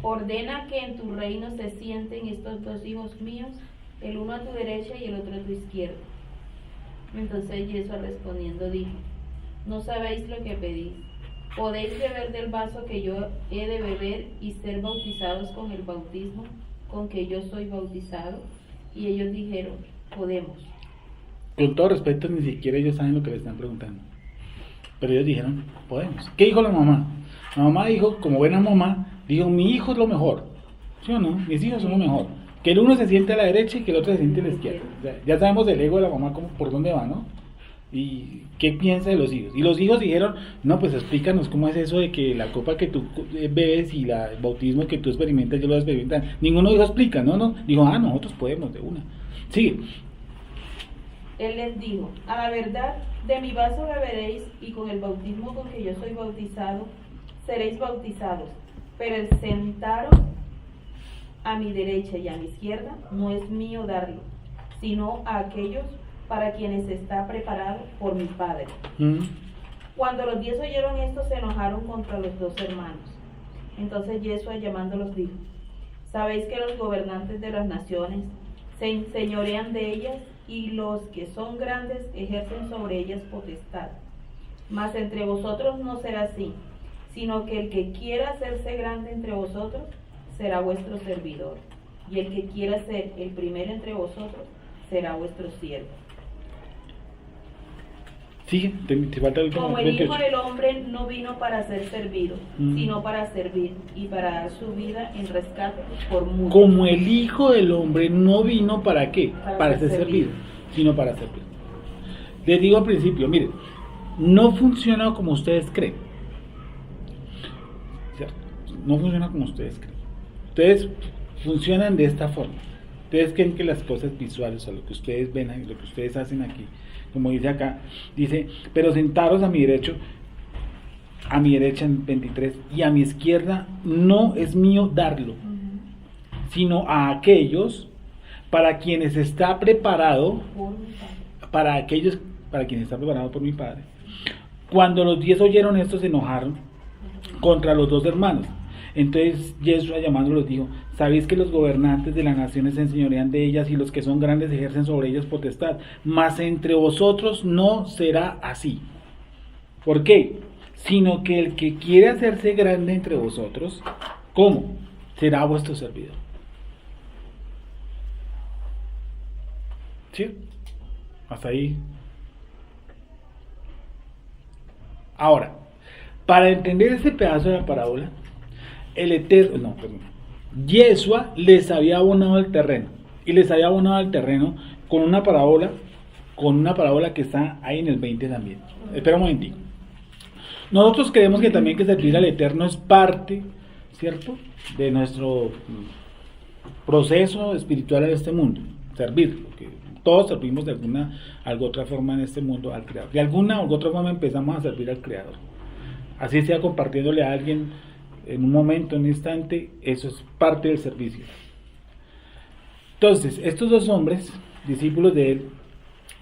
Speaker 5: ordena que en tu reino se sienten estos dos hijos míos, el uno a tu derecha y el otro a tu izquierda. Entonces Yeshua respondiendo dijo, no sabéis lo que pedís. ¿Podéis beber del vaso que yo he de beber y ser bautizados con el bautismo con que yo soy bautizado? Y ellos dijeron, podemos.
Speaker 1: Con todo respeto, ni siquiera ellos saben lo que le están preguntando. Pero ellos dijeron, podemos. ¿Qué dijo la mamá? La mamá dijo, como buena mamá, dijo, mi hijo es lo mejor. ¿Sí o no? Mis hijos son lo mejor. Que el uno se siente a la derecha y que el otro se siente a la izquierda. O sea, ya sabemos del ego de la mamá por dónde va, ¿no? Y qué piensa de los hijos. Y los hijos dijeron, no, pues explícanos cómo es eso de que la copa que tú bebes y el bautismo que tú experimentas, yo lo voy a experimentar. Ninguno dijo explica, ¿no? Dijo, nosotros podemos de una. Sigue.
Speaker 5: Él les dijo, a la verdad, de mi vaso beberéis y con el bautismo con que yo soy bautizado, seréis bautizados. Pero el sentaros a mi derecha y a mi izquierda no es mío darlo, sino a aquellos para quienes está preparado por mi Padre. Cuando los 10 oyeron esto, se enojaron contra los 2 hermanos. Entonces Yeshua llamándolos dijo, ¿sabéis que los gobernantes de las naciones se enseñorean de ellas y los que son grandes ejercen sobre ellas potestad? Mas entre vosotros no será así, sino que el que quiera hacerse grande entre vosotros será vuestro servidor, y el que quiera ser el primero entre vosotros será vuestro siervo.
Speaker 1: Sigue, te falta el último
Speaker 5: Como el
Speaker 1: 28.
Speaker 5: Hijo del Hombre no vino para ser servido, sino para servir y para dar su vida en rescate por muchos.
Speaker 1: Como el Hijo del Hombre no vino para qué, para ser servido, sino para servir. Les digo al principio, miren, no funciona como ustedes creen, ¿cierto? No funciona como ustedes creen. Ustedes funcionan de esta forma. Ustedes creen que las cosas visuales, o sea, lo que ustedes ven, lo que ustedes hacen aquí, como dice acá, dice, pero sentaros a mi derecha en 23, y a mi izquierda no es mío darlo, sino a aquellos para quienes está preparado, para quienes está preparado por mi Padre. Cuando los 10 oyeron esto, se enojaron contra los 2 hermanos. Entonces Yeshua llamándolos dijo, sabéis que los gobernantes de las naciones se enseñorean de ellas y los que son grandes ejercen sobre ellas potestad, mas entre vosotros no será así. ¿Por qué? Sino que el que quiere hacerse grande entre vosotros, ¿cómo? Será vuestro servidor. ¿Sí? Hasta ahí. Ahora, para entender ese pedazo de la parábola, Yeshua les había abonado el terreno, y les había abonado el terreno con una parábola que está ahí en el 20 también. Espera un momentico. Nosotros creemos que también que servir al Eterno es parte, ¿cierto?, de nuestro proceso espiritual en este mundo, servir, porque todos servimos de alguna otra forma en este mundo al Creador. De alguna u otra forma empezamos a servir al Creador. Así sea compartiéndole a alguien en un momento, en un instante, eso es parte del servicio. Entonces, estos 2 hombres, discípulos de él,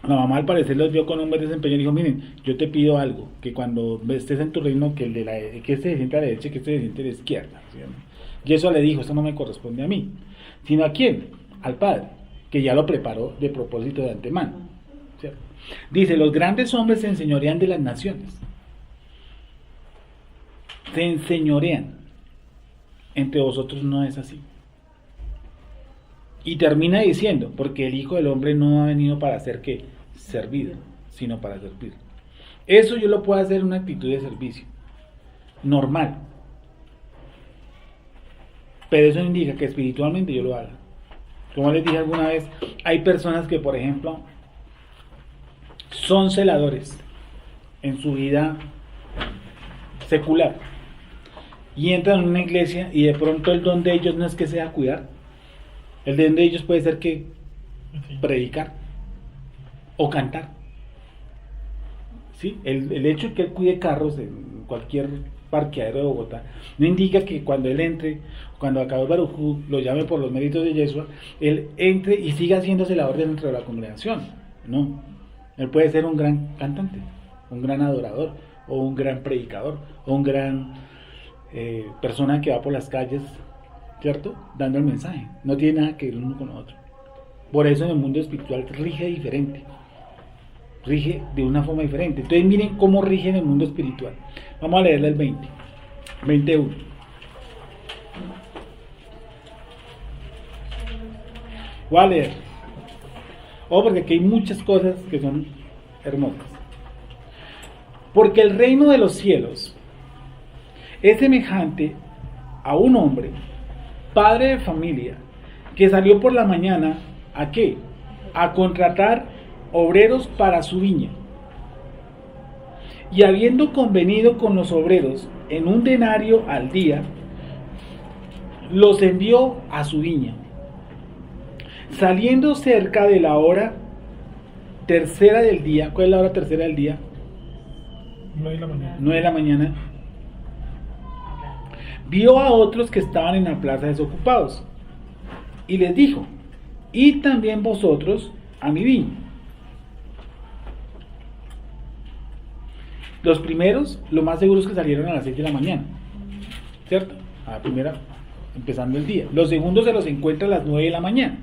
Speaker 1: la mamá al parecer los vio con un buen desempeño y dijo, miren, yo te pido algo, que cuando estés en tu reino, que este se siente a la derecha y que este se siente a la izquierda. ¿Sí? Y eso le dijo, eso no me corresponde a mí, sino a quién, al Padre, que ya lo preparó de propósito de antemano. ¿Cierto? Dice, los grandes hombres se enseñorean de las naciones. Se enseñorean. Entre vosotros no es así. Y termina diciendo, porque el Hijo del Hombre no ha venido para ser ¿qué? Servido, sino para servir. Eso yo lo puedo hacer en una actitud de servicio normal, pero eso no indica que espiritualmente yo lo haga. Como les dije alguna vez, hay personas que, por ejemplo, son celadores en su vida secular y entran en una iglesia y de pronto el don de ellos no es que sea cuidar, el don de ellos puede ser que predicar o cantar. ¿Sí? El hecho de que él cuide carros en cualquier parqueadero de Bogotá no indica que cuando él entre, cuando Akadosh Baruj Hu lo llame por los méritos de Yeshua, él entre y siga haciéndose la orden dentro de la congregación. No, él puede ser un gran cantante, un gran adorador, o un gran predicador, o un gran persona que va por las calles, ¿cierto? Dando el mensaje. No tiene nada que ver uno con otro. Por eso en el mundo espiritual rige diferente, rige de una forma diferente. Entonces miren cómo rige en el mundo espiritual. Vamos a leerle el 21. Voy a leer. Porque aquí hay muchas cosas que son hermosas. Porque el reino de los cielos es semejante a un hombre, padre de familia, que salió por la mañana, ¿a qué? A contratar obreros para su viña. Y habiendo convenido con los obreros en un denario al día, los envió a su viña. Saliendo cerca de la hora tercera del día, ¿cuál es la hora tercera del día?
Speaker 2: 9 de la mañana.
Speaker 1: 9 de la mañana. Vio a otros que estaban en la plaza desocupados y les dijo: id también vosotros a mi viña. Los primeros, lo más seguro es que salieron a las 6 de la mañana, ¿cierto? A la primera, empezando el día. Los segundos se los encuentra a las 9 de la mañana.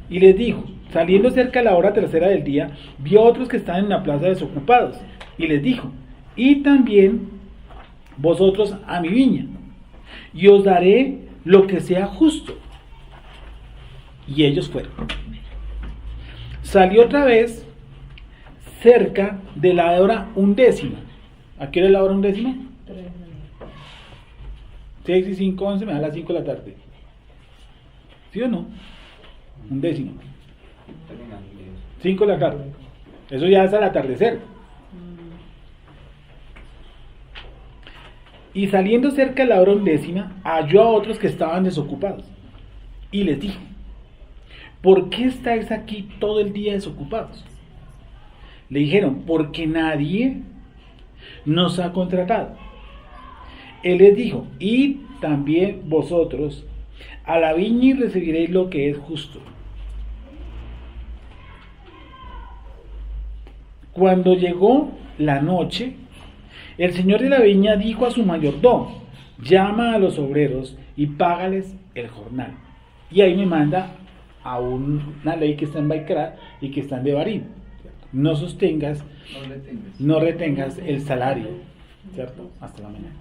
Speaker 1: Y les dijo, saliendo cerca de la hora tercera del día, vio a otros que estaban en la plaza desocupados y les dijo: id también vosotros a mi viña, y os daré lo que sea justo. Y ellos fueron. Salió otra vez cerca de la hora 11. ¿A qué hora es la hora 11? 6 y 5, 11, me da las 5 de la tarde. ¿Sí o no? 11. 5 de la tarde. Eso ya es al atardecer. Y saliendo cerca de la hora 11, halló a otros que estaban desocupados. Y les dijo: ¿por qué estáis aquí todo el día desocupados? Le dijeron: porque nadie nos ha contratado. Él les dijo: id también vosotros a la viña y recibiréis lo que es justo. Cuando llegó la noche, el señor de la viña dijo a su mayordomo: llama a los obreros y págales el jornal. Y ahí me manda a una ley que está en Baikra y que está en Devarim. No sostengas, no retengas el salario, ¿cierto? Hasta la mañana.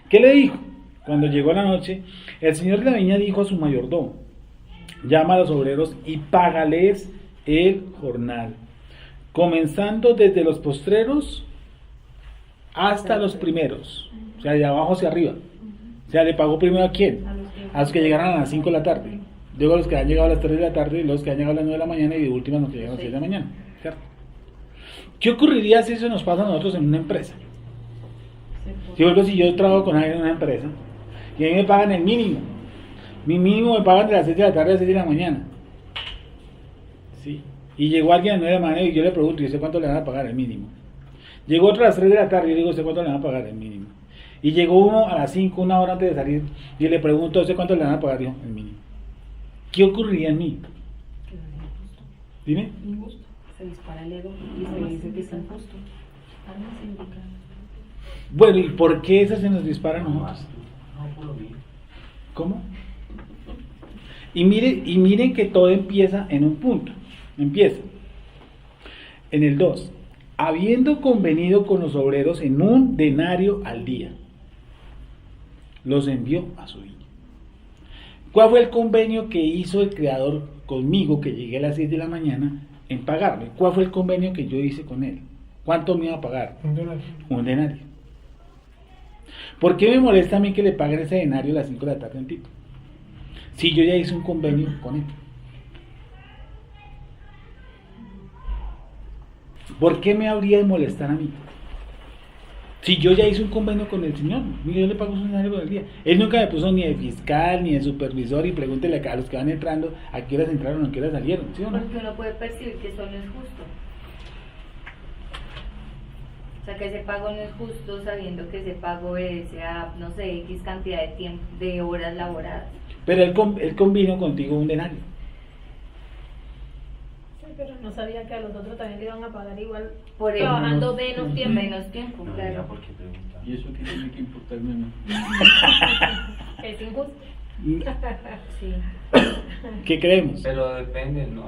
Speaker 1: ¿Qué le dijo? Cuando llegó la noche, el señor de la viña dijo a su mayordomo: llama a los obreros y págales el jornal, comenzando desde los postreros hasta los primeros, o sea, de abajo hacia arriba. O sea, ¿le pagó primero a quién? A los que llegaron a las 5 de la tarde, luego a los que han llegado a las 3 de la tarde, y los que han llegado a las 9 de la mañana, y de última a los que llegan a las 6 de la mañana, ¿cierto? ¿Qué ocurriría si eso nos pasa a nosotros en una empresa? Si yo trabajo con alguien en una empresa y a mí me pagan el mínimo, mi mínimo me pagan de las 6 de la tarde a las 6 de la mañana, ¿sí? Y llegó alguien a las 9 de la mañana y yo le pregunto: ¿y usted cuánto le van a pagar el mínimo? Llegó otro a las 3 de la tarde y yo digo: ¿usted cuánto le van a pagar el mínimo? Y llegó uno a las 5, una hora antes de salir, y le pregunto: ¿usted cuánto le van a pagar? Dijo: el mínimo. ¿Qué ocurriría en mí? Dime.
Speaker 3: Injusto. Se dispara el ego y se dice que es injusto.
Speaker 1: Bueno, ¿y por qué eso se nos dispara a nosotros? ¿Cómo? Y miren que todo empieza en un punto. Empieza en el 2. Habiendo convenido con los obreros en un denario al día, los envió a su viña. ¿Cuál fue el convenio que hizo el Creador conmigo, que llegué a las 6 de la mañana, en pagarle? ¿Cuál fue el convenio que yo hice con él? ¿Cuánto me iba a pagar? Un denario. ¿Por qué me molesta a mí que le paguen ese denario a las 5 de la tarde en Tito? Si yo ya hice un convenio con él. ¿Por qué me habría de molestar a mí? Si yo ya hice un convenio con el señor, yo le pago su salario por el día. Él nunca me puso ni de fiscal, ni de supervisor, y pregúntele acá a los que van entrando a qué horas entraron o a qué horas salieron, ¿sí o no?
Speaker 9: Porque uno puede percibir que eso no es justo. O sea, que ese pago no es justo sabiendo que ese pago obedece a, no sé, X cantidad de tiempo, de horas laboradas.
Speaker 1: Pero él convino contigo un denario.
Speaker 8: Sí, pero no sabía que a los otros también le iban a pagar igual,
Speaker 9: Por eso,
Speaker 8: trabajando menos tiempo.
Speaker 9: menos tiempo,
Speaker 4: No,
Speaker 9: claro.
Speaker 4: ya, ¿por qué preguntar?
Speaker 7: ¿Y eso qué tiene que importarme a mí?
Speaker 8: Es injusto.
Speaker 9: Sí.
Speaker 1: ¿Qué creemos?
Speaker 4: Pero depende, ¿no?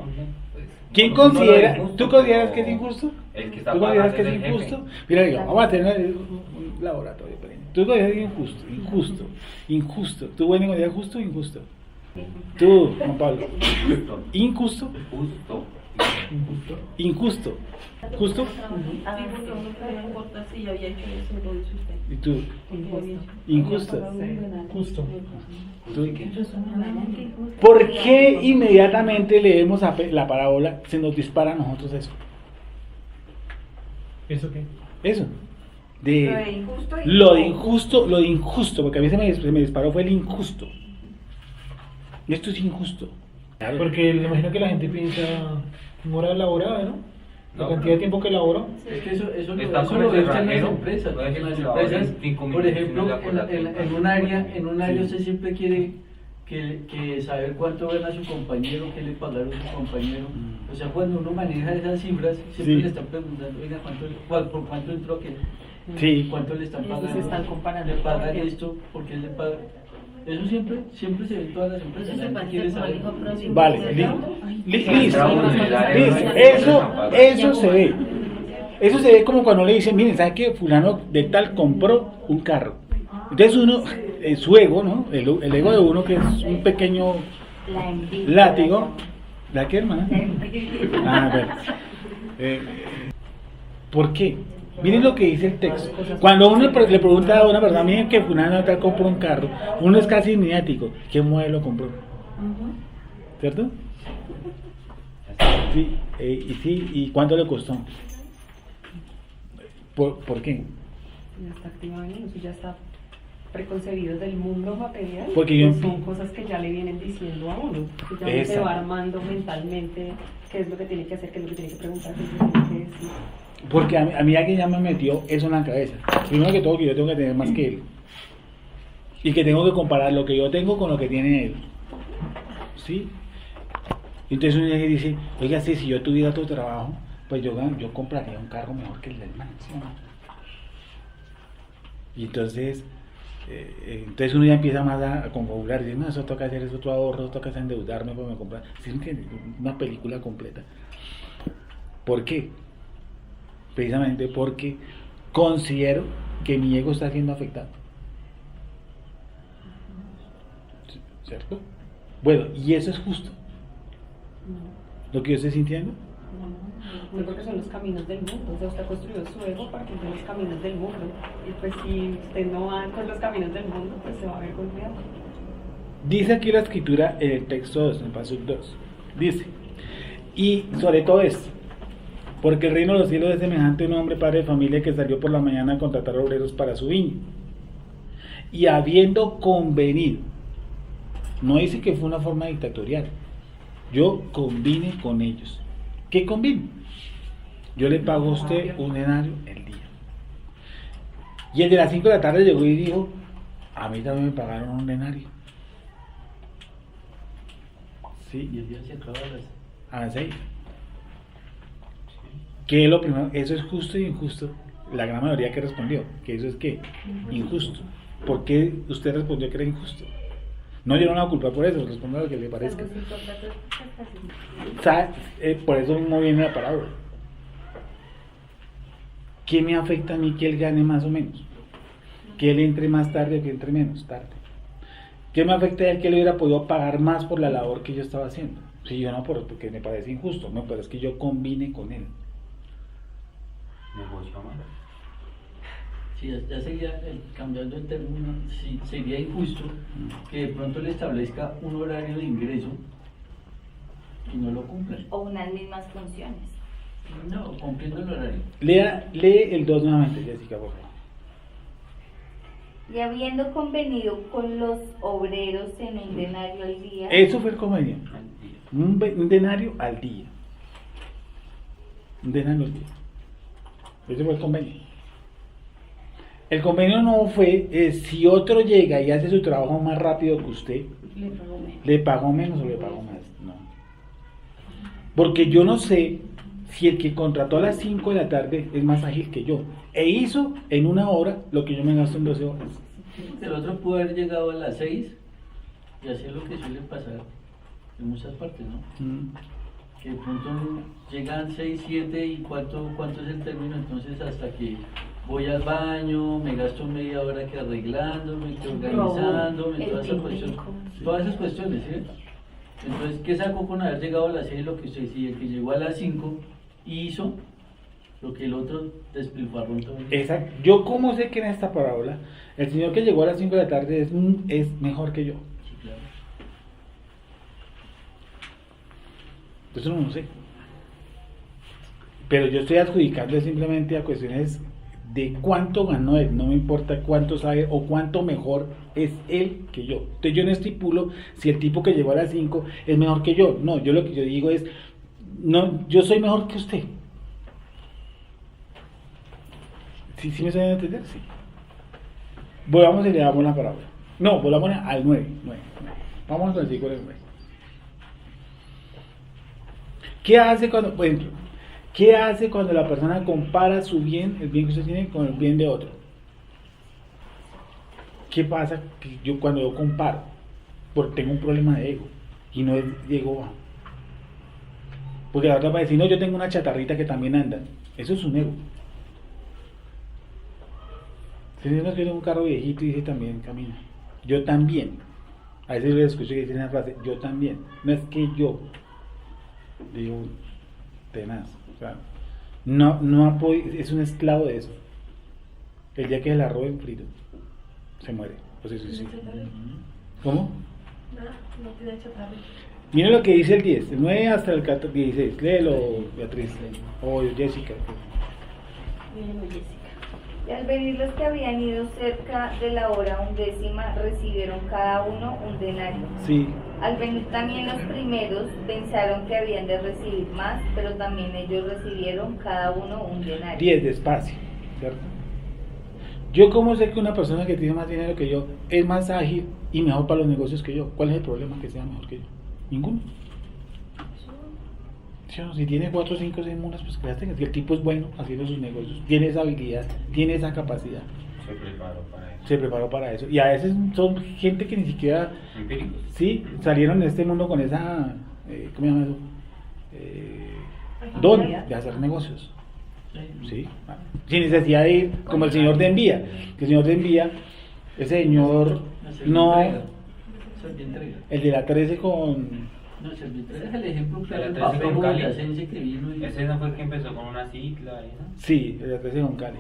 Speaker 4: Pues,
Speaker 1: ¿Quién
Speaker 4: uno lo
Speaker 1: considera?
Speaker 4: injusto,
Speaker 1: ¿Tú consideras
Speaker 4: pero
Speaker 1: que es injusto?
Speaker 4: El que está
Speaker 1: ¿Tú consideras
Speaker 4: pagando
Speaker 1: que
Speaker 4: es
Speaker 1: es
Speaker 4: el jefe.
Speaker 1: injusto? Mira, digo, vamos a tener un laboratorio. ¿Tú consideras que es injusto? Injusto. Injusto. ¿Tú, bueno, consideras justo o injusto? Tú, Juan Pablo.
Speaker 4: Justo.
Speaker 1: ¿Injusto?
Speaker 4: Justo.
Speaker 1: Injusto. ¿Justo?
Speaker 5: Ah, sí, porque a uno que no importa si había hecho eso, lo dice usted.
Speaker 1: ¿Y tú?
Speaker 5: Injusto.
Speaker 1: Injusto.
Speaker 2: Justo.
Speaker 1: ¿Tú? ¿Por qué inmediatamente leemos la parábola, se nos dispara a nosotros eso?
Speaker 2: ¿Eso qué?
Speaker 1: Eso.
Speaker 6: Lo de injusto y
Speaker 1: Lo de injusto, porque a mí se me disparó fue el injusto. Esto es injusto. Claro.
Speaker 2: Porque me imagino que la gente piensa en hora laborada, ¿no? La
Speaker 4: No,
Speaker 2: cantidad
Speaker 4: pero-
Speaker 2: de tiempo que laboró.
Speaker 7: Es que eso
Speaker 4: Está
Speaker 7: lo
Speaker 4: como el
Speaker 7: ven en las
Speaker 4: cerrajero,
Speaker 7: empresas.
Speaker 4: puede
Speaker 7: En las
Speaker 4: que trabaje
Speaker 7: empresas,
Speaker 4: 5
Speaker 7: por
Speaker 4: minutos y
Speaker 7: ejemplo,
Speaker 4: no le acuerda que-
Speaker 7: en un área
Speaker 1: Sí.
Speaker 7: usted siempre quiere que saber cuánto gana su compañero, qué le pagaron a su compañero. O sea, cuando uno maneja esas cifras, siempre
Speaker 1: Sí.
Speaker 7: le están preguntando, oiga, ¿por cuánto entró aquel?
Speaker 1: Sí.
Speaker 7: ¿Cuánto le están
Speaker 5: Y eso
Speaker 7: pagando?
Speaker 5: se están comparando
Speaker 7: ¿Le pagan
Speaker 5: todo el tiempo.
Speaker 7: esto? ¿Por qué le pagan? Eso siempre se ve en todas las empresas.
Speaker 9: Eso
Speaker 7: La
Speaker 9: se
Speaker 7: gente
Speaker 9: parece
Speaker 7: quiere
Speaker 9: como al
Speaker 7: saber.
Speaker 9: hijo pródigo.
Speaker 1: Vale, listo.
Speaker 4: Eso
Speaker 1: Eso se ve. Eso se ve como cuando le dicen, miren, ¿sabe qué? Fulano de tal compró un carro. Entonces uno, su ego, ¿no? El ego de uno, que es un pequeño
Speaker 9: La envidia.
Speaker 1: látigo. ¿La qué, hermana?
Speaker 9: La envidia.
Speaker 1: Ah, bueno. ¿Por qué? Miren lo que dice el texto. Cuando uno le pregunta a una persona, miren que fulano de tal compró un carro, uno es casi inmediático. ¿Qué modelo compró? ¿Cierto? Sí, ¿y cuánto le costó? ¿Por qué?
Speaker 3: Ya está activado en eso, ya está preconcebido del mundo material.
Speaker 1: Porque yo
Speaker 3: son cosas que ya le vienen diciendo a uno, que ya uno se
Speaker 1: Exacto.
Speaker 3: va armando mentalmente qué es lo que tiene que hacer, qué es lo que tiene que preguntar, qué es lo que tiene que decir.
Speaker 1: Porque a mí alguien ya me metió eso en la cabeza. Primero que todo, que yo tengo que tener más que él. Y que tengo que comparar lo que yo tengo con lo que tiene él. ¿Sí? Entonces uno dice, oiga, sí, si yo tuviera otro trabajo, pues yo compraría un carro mejor que el del man. ¿Sí o no? Y entonces uno ya empieza más a confabular, dice, no, eso toca hacer, eso otro ahorro, eso toca hacer endeudarme para me comprar. ¿Sí entiendes? Una película completa. ¿Por qué? Precisamente porque considero que mi ego está siendo afectado. ¿Cierto? Bueno, y eso es justo. Lo que yo estoy sintiendo.
Speaker 3: No, porque son los caminos del mundo, o sea, usted ha construido su ego a partir de los caminos del mundo. Y pues si usted no va con los caminos del mundo, pues se va a ver golpeado.
Speaker 1: Dice aquí la escritura en el texto 2, en el paso 2. Dice, y sobre todo esto, porque el reino de los cielos es semejante a un hombre padre de familia que salió por la mañana a contratar obreros para su viña. Y habiendo convenido, no dice que fue una forma dictatorial, yo convine con ellos. ¿Qué convino? Yo le pago a usted un denario el día. Y el de las 5 de la tarde llegó y dijo, a mí también me pagaron un denario. ¿Sí?
Speaker 7: Y el día se acaba
Speaker 1: A las 6. ¿Qué es lo primero? Eso es justo y injusto. La gran mayoría que respondió, que eso es ¿qué? Injusto. ¿Por qué usted respondió que era injusto? No, yo no la voy a culpar por eso, responda lo que le parezca. Por eso mismo viene la parábola. ¿Qué me afecta a mí que él gane más o menos? Que él entre más tarde o que entre menos tarde. ¿Qué me afecta a él que él hubiera podido pagar más por la labor que yo estaba haciendo? Si yo no, porque me parece injusto, no, pero es que yo combine con él.
Speaker 4: Negocio más.
Speaker 7: Sí, ya sería, cambiando el término, sí, sería injusto que de pronto le establezca un horario de ingreso y no lo cumplan.
Speaker 9: O unas mismas funciones.
Speaker 10: No, cumpliendo el horario.
Speaker 1: Lee el 2 nuevamente, Jessica, por favor.
Speaker 9: Y habiendo convenido con los obreros en un denario al día.
Speaker 1: Eso fue el convenio. Un denario al día. Un denario al día. Ese fue el convenio. El convenio no fue si otro llega y hace su trabajo más rápido que usted, le pagó menos o le pagó más. No. Porque yo no sé si el que contrató a las 5 de la tarde es más ágil que yo e hizo en 1 hora lo que yo me gasto en 12 horas.
Speaker 10: El otro pudo haber llegado a las 6 y hacer lo que suele pasar en muchas partes, ¿no? Que de pronto llegan 6, 7 y cuánto es el término, entonces hasta que voy al baño, me gasto media hora que arreglándome, que organizándome, todas esas cuestiones, ¿sí? Entonces, ¿qué sacó con haber llegado a las 6 lo que usted decía? El que llegó a las 5 y hizo lo que el otro despilfarró todo.
Speaker 1: Exacto. Yo como sé que en esta parábola el señor que llegó a las 5 de la tarde es mejor que yo.
Speaker 10: Sí, claro.
Speaker 1: Eso no lo sé. Pero yo estoy adjudicando simplemente a cuestiones de cuánto ganó él, no me importa cuánto sabe o cuánto mejor es él que yo. Entonces yo no estipulo si el tipo que llegó a las 5 es mejor que yo. No, yo lo que yo digo es, no, yo soy mejor que usted. ¿Sí me saben entender? Sí. Volvamos y le damos la parábola. No, volvamos al 9. Vamos al versículo 9. ¿Qué hace cuando, por ejemplo, qué hace cuando la persona compara su bien, el bien que usted tiene, con el bien de otro? ¿Qué pasa cuando yo comparo? Porque tengo un problema de ego y no es de ego bajo. Porque la otra va a decir, no, yo tengo una chatarrita que también anda. Eso es un ego. Si uno tiene un carro viejito y dice también camina. Yo también. A veces le escucho que dicen la frase, yo también. No es que yo. Digo, tenaz. O sea, no apoyo, es un esclavo de eso. El día que se la roben frito, se muere. Pues eso sí. ¿Cómo?
Speaker 8: No tiene chatarra.
Speaker 1: Mira lo que dice el 10, el 9 hasta el 16. Léelo, Beatriz. O Jessica.
Speaker 8: Léelo, Jessica.
Speaker 9: Y al venir los que habían ido cerca de la hora 11ª, recibieron cada uno un denario.
Speaker 1: Sí.
Speaker 9: Al venir también los primeros, pensaron que habían de recibir más, pero también ellos recibieron cada uno un denario.
Speaker 1: 10, despacio, ¿cierto? Yo como sé que una persona que tiene más dinero que yo es más ágil y mejor para los negocios que yo. ¿Cuál es el problema que sea mejor que yo? Ninguno. Si tiene 4, 5, 6 mulas, pues créate que si el tipo es bueno haciendo sus negocios, tiene esa habilidad, tiene esa capacidad. Se preparó para eso. Y a veces son gente que ni siquiera sí, salieron de este mundo con esa, ¿cómo se llama eso? Don de hacer negocios. ¿Sí? Sin necesidad de ir como el señor de Envía. Que el señor de Envía, ese señor no, el de la 13 con...
Speaker 10: No, Servitrés es el ejemplo claro del
Speaker 4: La 13
Speaker 10: papel
Speaker 4: con Cali.
Speaker 10: boyacense que vino y...
Speaker 4: Ese no fue el que empezó con una cicla, ¿no?
Speaker 1: Sí, el de la 13 con Cali.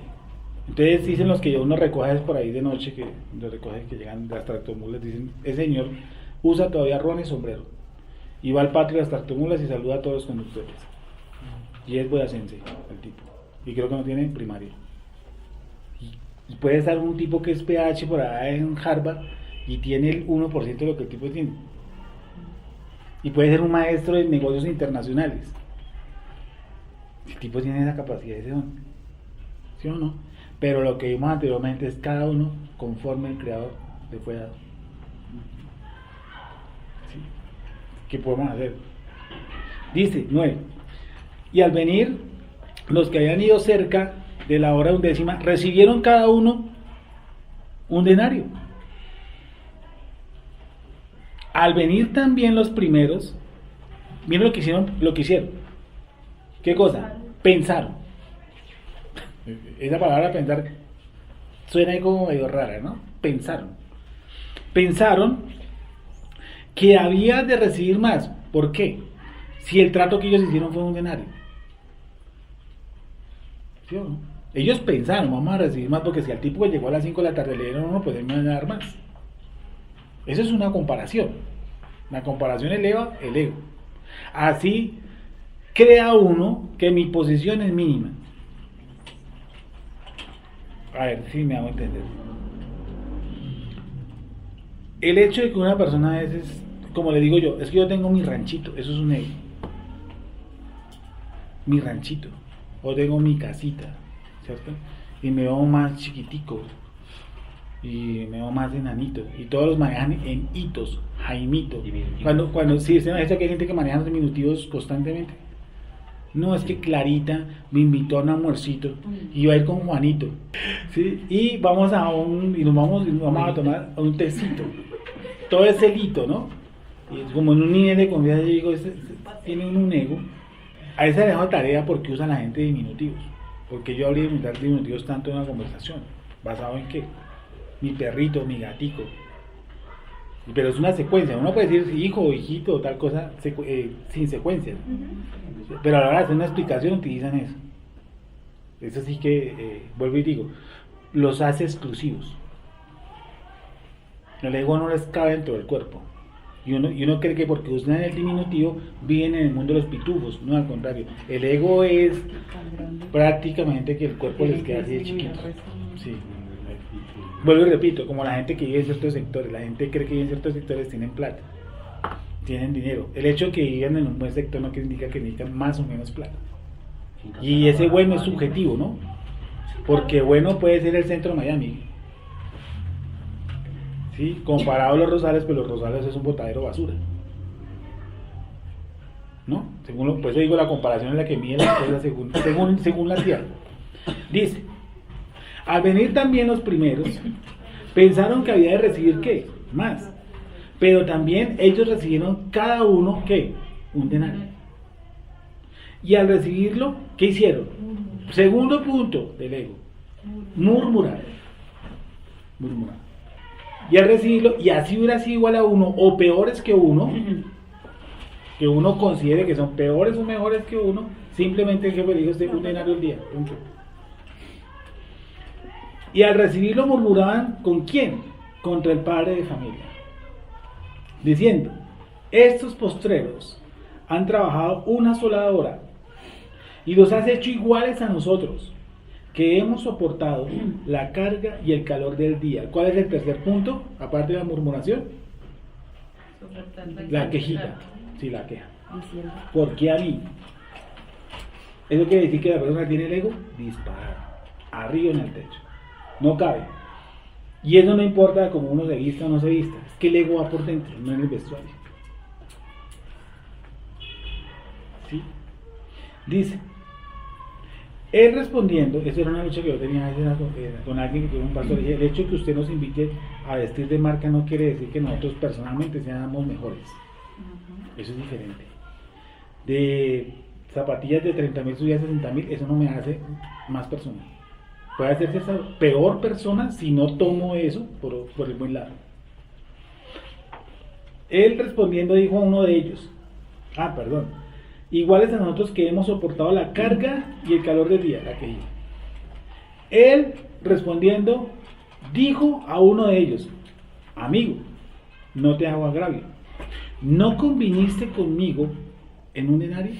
Speaker 1: Entonces dicen los que uno recoge por ahí de noche, que los recoge que llegan las tractomulas, dicen, ese señor usa todavía ron y sombrero. Y va al patio de las tractomulas y saluda a todos los conductores. Y es boyacense el tipo. Y creo que no tiene primaria. Y puede estar un tipo que es PH por allá en Harvard y tiene el 1% de lo que el tipo tiene. Y puede ser un maestro de negocios internacionales. El tipo tiene esa capacidad, ese don. ¿Sí o no? Pero lo que vimos anteriormente es cada uno conforme el creador le fue dado. ¿Sí? ¿Qué podemos hacer? Dice 9. Y al venir, los que habían ido cerca de la hora 11ª recibieron cada uno un denario. Al venir también los primeros, miren lo que hicieron. ¿Qué cosa? Pensaron. Esa palabra pensar suena ahí como medio rara, ¿no? Pensaron que había de recibir más. ¿Por qué? Si el trato que ellos hicieron fue un denario. ¿Sí o no? Ellos pensaron, vamos a recibir más porque si al tipo que llegó a las 5 de la tarde le dieron uno, pues me van a dar más. Eso es una comparación. La comparación eleva el ego. Así crea uno que mi posición es mínima. A ver si me hago entender. El hecho de que una persona a veces, como le digo yo, es que yo tengo mi ranchito, eso es un ego. Mi ranchito, o tengo mi casita, ¿cierto? Y me veo más chiquitico, y me veo más enanito, y todos los manejan en hitos, Jaimito. Cuando sí, se me dice que hay gente que maneja los diminutivos constantemente. No, es que Clarita me invitó a un almuercito y iba a ir con Juanito, ¿sí? Y vamos a nos vamos a tomar un tecito. Todo ese hito, ¿no? Y es como en un nivel de confianza, yo digo, tiene un ego. A esa le dejo tarea porque usa la gente diminutivos. Porque yo habría de usar diminutivos tanto en una conversación. ¿Basado en qué? Mi perrito, mi gatico. Pero es una secuencia. Uno puede decir hijo, hijito, tal cosa, sin secuencia. Pero a la hora de hacer una explicación utilizan eso. Eso sí que, vuelvo y digo, los hace exclusivos. El ego no les cabe dentro del cuerpo. Y uno cree que porque usan el diminutivo viven en el mundo de los pitufos. No, al contrario. El ego es prácticamente que el cuerpo les queda así de chiquito. Sí. Vuelvo y repito, como la gente que vive en ciertos sectores. La gente cree que vive en ciertos sectores tienen plata, tienen dinero. El hecho de que vivan en un buen sector no indica que necesitan más o menos plata. Y ese bueno es subjetivo, ¿no? Porque bueno puede ser el centro de Miami. ¿Sí? Comparado a los Rosales, pues los Rosales es un botadero de basura, ¿no? Por eso digo, la comparación es la que mide las cosas según la tierra. Dice, al venir también los primeros, pensaron que había de recibir ¿qué? Más. Pero también ellos recibieron cada uno ¿qué? Un denario. Y al recibirlo, ¿qué hicieron? Segundo punto del ego, murmurar. Y al recibirlo, y así hubiera sido igual a uno, o peores que uno considere que son peores o mejores que uno, simplemente el jefe le dijo un denario al día, punto. Y al recibirlo murmuraban, ¿con quién? Contra el padre de familia, diciendo, estos postreros han trabajado una sola hora, y los has hecho iguales a nosotros, que hemos soportado la carga y el calor del día. ¿Cuál es el tercer punto? Aparte de la murmuración, la quejita. Sí, la queja. ¿Por qué a mí? Eso quiere decir que la persona tiene el ego disparado, arriba en el techo, no cabe. Y eso no importa como uno se vista o no se vista, es que el ego va por dentro, no en el vestuario. ¿Sí? Dice, él respondiendo, eso era una lucha que yo tenía a veces con alguien que tuvo un pastor, el hecho de que usted nos invite a vestir de marca no quiere decir que nosotros personalmente seamos mejores. Eso es diferente. De zapatillas de 30.000 subir a 60.000, eso no me hace más persona. Puede hacerse esa peor persona si no tomo eso por el buen lado. Él respondiendo dijo a uno de ellos, iguales a nosotros que hemos soportado la carga y el calor del día, la quejilla. Él respondiendo dijo a uno de ellos, amigo, no te hago agravio, ¿no conviniste conmigo en un denario?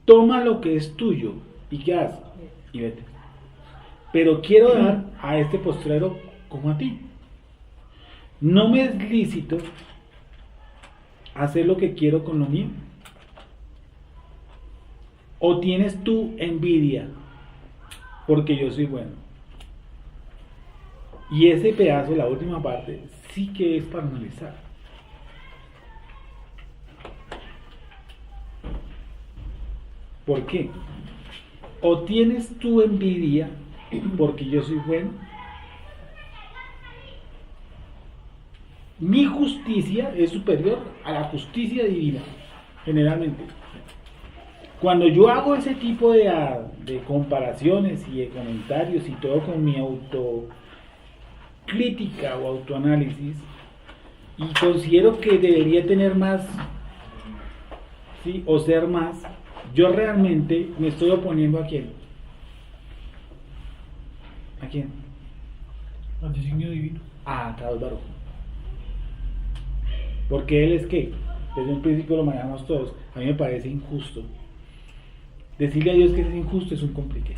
Speaker 1: Toma lo que es tuyo y ¿qué haces? Y vete. Pero quiero dar a este postrero como a ti. No me es lícito hacer lo que quiero con lo mío. ¿O tienes tú envidia porque yo soy bueno? Y ese pedazo, la última parte, sí que es para analizar. ¿Por qué? ¿O tienes tú envidia porque yo soy bueno? Mi justicia es superior a la justicia divina, generalmente. Cuando yo hago ese tipo de comparaciones y de comentarios y todo con mi autocrítica o autoanálisis, y considero que debería tener más, ¿sí? O ser más, yo realmente me estoy oponiendo ¿a quién? ¿A quién?
Speaker 2: Al designio divino.
Speaker 1: A Álvaro. Porque él es ¿qué? desde un principio lo manejamos todos, a mí me parece injusto. Decirle a Dios que es injusto es un complique.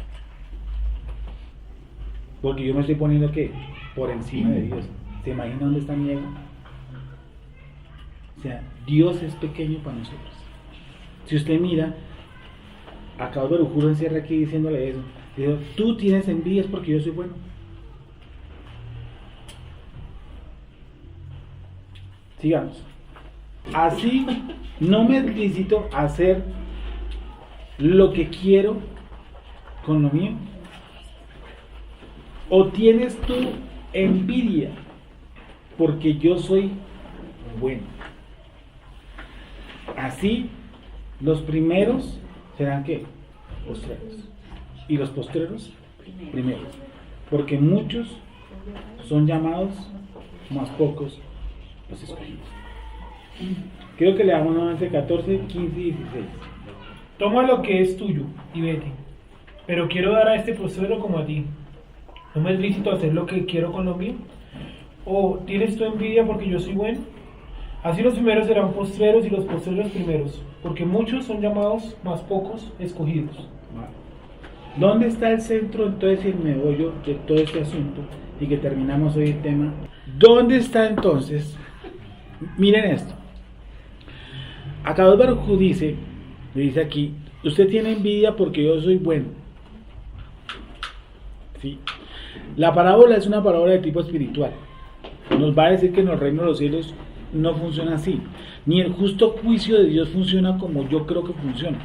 Speaker 1: Porque yo me estoy poniendo ¿qué? Por encima de Dios. ¿Se imagina dónde está mi ego? O sea, Dios es pequeño para nosotros. Si usted mira, acabo de Juro encierra aquí diciéndole eso. Dijo, tú tienes envidias porque yo soy bueno. Sigamos. Así no me es lícito hacer lo que quiero con lo mío. ¿O tienes tú envidia porque yo soy bueno? Así, los primeros serán ¿qué? Postreros. Y los postreros, primeros. Porque muchos son llamados, más pocos los escogidos. Creo que le damos nuevamente 14, 15 y 16.
Speaker 2: Toma lo que es tuyo y vete, pero quiero dar a este postrero como a ti. ¿No me es lícito hacer lo que quiero con lo mío? ¿O tienes tu envidia porque yo soy bueno? Así los primeros serán postreros y los postreros primeros, porque muchos son llamados, más pocos escogidos.
Speaker 1: ¿Dónde está el centro entonces y el meollo de todo este asunto? Y que terminamos hoy el tema. ¿Dónde está entonces? Miren esto. Acá Baruj dice, le dice aquí, usted tiene envidia porque yo soy bueno. ¿Sí? La parábola es una parábola de tipo espiritual. Nos va a decir que en el reino de los cielos no funciona así. Ni el justo juicio de Dios funciona como yo creo que funciona.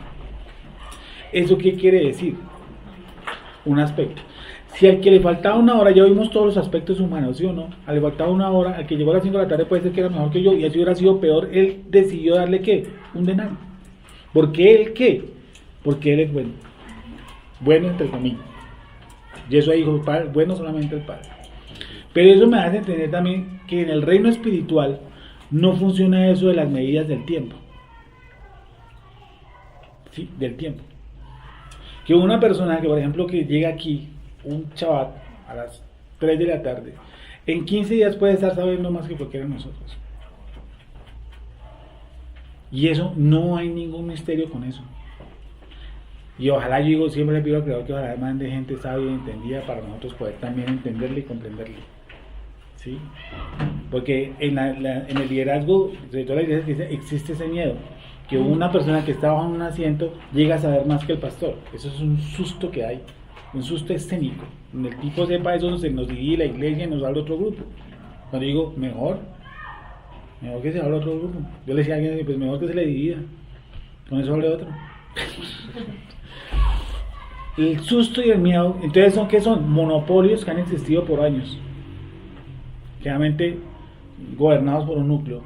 Speaker 1: ¿Eso qué quiere decir? Un aspecto. Si al que le faltaba una hora, ya vimos todos los aspectos humanos, ¿sí o no? Al le faltaba una hora, al que llegó a las 5 de la tarde puede ser que era mejor que yo, y así hubiera sido peor, él decidió darle ¿qué? Un denario. ¿Por qué él qué? Porque él es bueno. Bueno entre comillas. Y eso ahí dijo el Padre, bueno solamente el Padre. Pero eso me hace entender también que en el reino espiritual no funciona eso de las medidas del tiempo. ¿Sí? Del tiempo. Que una persona que, por ejemplo, que llega aquí, un chaval, a las 3 de la tarde, en 15 días puede estar sabiendo más que cualquiera de nosotros. Y eso, no hay ningún misterio con eso. Y ojalá, yo digo, siempre le pido al Creador que ojalá mande gente sabia y entendida para nosotros poder también entenderle y comprenderle. ¿Sí? Porque en el liderazgo de toda la iglesia existe ese miedo. Que una persona que está bajo un asiento llega a saber más que el pastor. Eso es un susto que hay, un susto escénico. Donde el tipo sepa eso, se nos divide la iglesia y nos habla otro grupo. Cuando digo, mejor que se hable otro grupo. Yo le decía a alguien, pues mejor que se le divida. Con eso hable otro. El susto y el miedo, entonces ¿qué son? Monopolios que han existido por años. Claramente gobernados por un núcleo.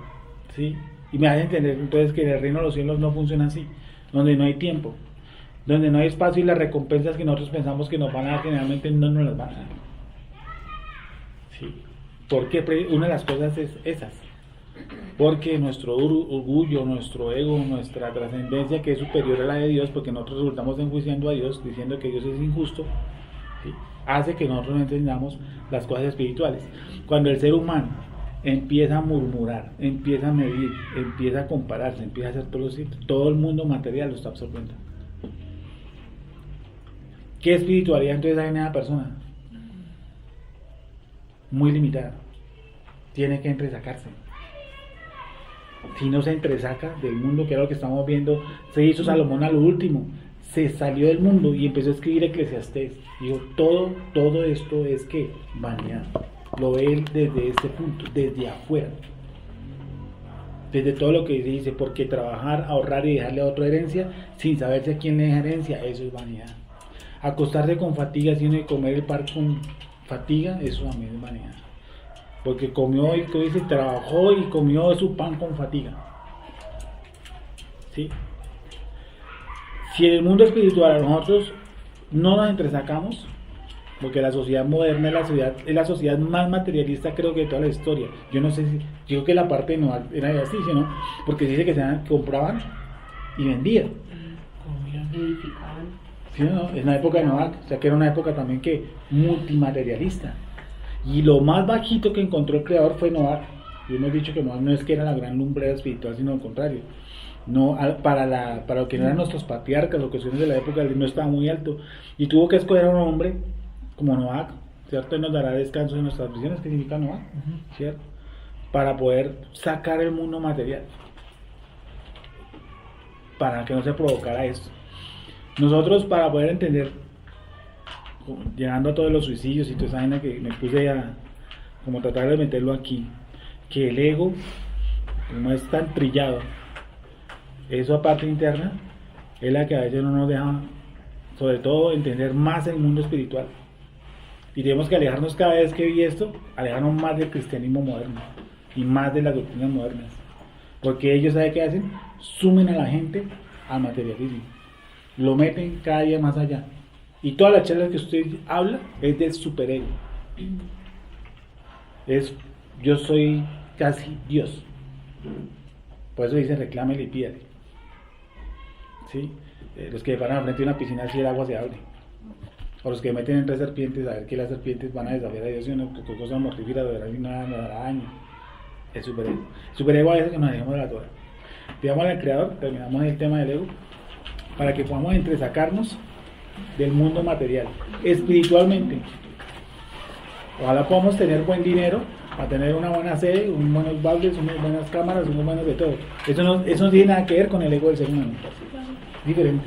Speaker 1: ¿Sí? Y me hace entender entonces que el reino de los cielos no funciona así, donde no hay tiempo, donde no hay espacio y las recompensas que nosotros pensamos que nos van a dar generalmente no nos las van a dar. ¿Sí? Porque una de las cosas es esas, porque nuestro orgullo, nuestro ego, nuestra trascendencia que es superior a la de Dios, porque nosotros resultamos enjuiciando a Dios, diciendo que Dios es injusto, ¿sí? Hace que nosotros no entendamos las cosas espirituales. Cuando el ser humano empieza a murmurar, empieza a medir, empieza a compararse, empieza a hacer todo el mundo material lo está absorbiendo. ¿Qué espiritualidad entonces hay en esa persona? Muy limitada. Tiene que entresacarse. Si no se entresaca del mundo, que era lo que estamos viendo, se hizo Salomón a lo último, se salió del mundo y empezó a escribir Eclesiastés. Dijo, todo esto es que vanidad. Lo ve él desde este punto, desde afuera, desde todo lo que dice, porque trabajar, ahorrar y dejarle a otro herencia sin saberse a quién le deja herencia, eso es vanidad. Acostarse con fatiga, sino de comer el pan con fatiga, eso también es vanidad, porque comió y dice, trabajó y comió su pan con fatiga. ¿Sí? Si en el mundo espiritual a nosotros no nos entresacamos, porque la sociedad moderna es la sociedad más materialista, creo que de toda la historia. Yo no sé si, yo creo que la parte de Noah era así, ¿no? Porque dice que compraban y vendían.
Speaker 3: Edificaban.
Speaker 1: ¿Sí, no? En la época de Noah, o sea que era una época también que multimaterialista. Y lo más bajito que encontró el Creador fue Noah, Y hemos dicho que no es que era la gran lumbrera espiritual, sino al contrario. No, para lo que no eran nuestros patriarcas, lo que son de la época, el no estaba muy alto. Y tuvo que escoger a un hombre como Noah, ¿cierto? Él nos dará descanso en nuestras prisiones, que significa Noah, ¿cierto? Para poder sacar el mundo material. Para que no se provocara esto. Nosotros, para poder entender, llegando a todos los suicidios y toda esa vaina que me puse a como tratar de meterlo aquí, que el ego no es tan trillado, eso aparte interna es la que a veces no nos deja, sobre todo, entender más el mundo espiritual. Y tenemos que alejarnos cada vez que vi esto, alejarnos más del cristianismo moderno y más de las doctrinas modernas, porque ellos, ¿saben qué hacen? Sumen a la gente al materialismo, lo meten cada día más allá. Y todas las charlas que usted habla es del superego. Es, yo soy casi Dios. Por eso dice, reclámele y pídale. ¿Sí? Los que van a frente de una piscina, así el agua se abre. O los que meten entre serpientes, a ver que las serpientes van a desafiar a Dios y una cosa mortífera, de verdad, y nada nos dará daño. El superego. El superego a veces que nos dejamos de la Torah. Pidamos al Creador, terminamos el tema del ego, para que podamos entresacarnos del mundo material, espiritualmente. Ojalá podamos tener buen dinero, para tener una buena sede, unos buenos baldes, unas buenas cámaras, unos buenos de todo. Eso no tiene nada que ver con el ego del ser humano. Diferente.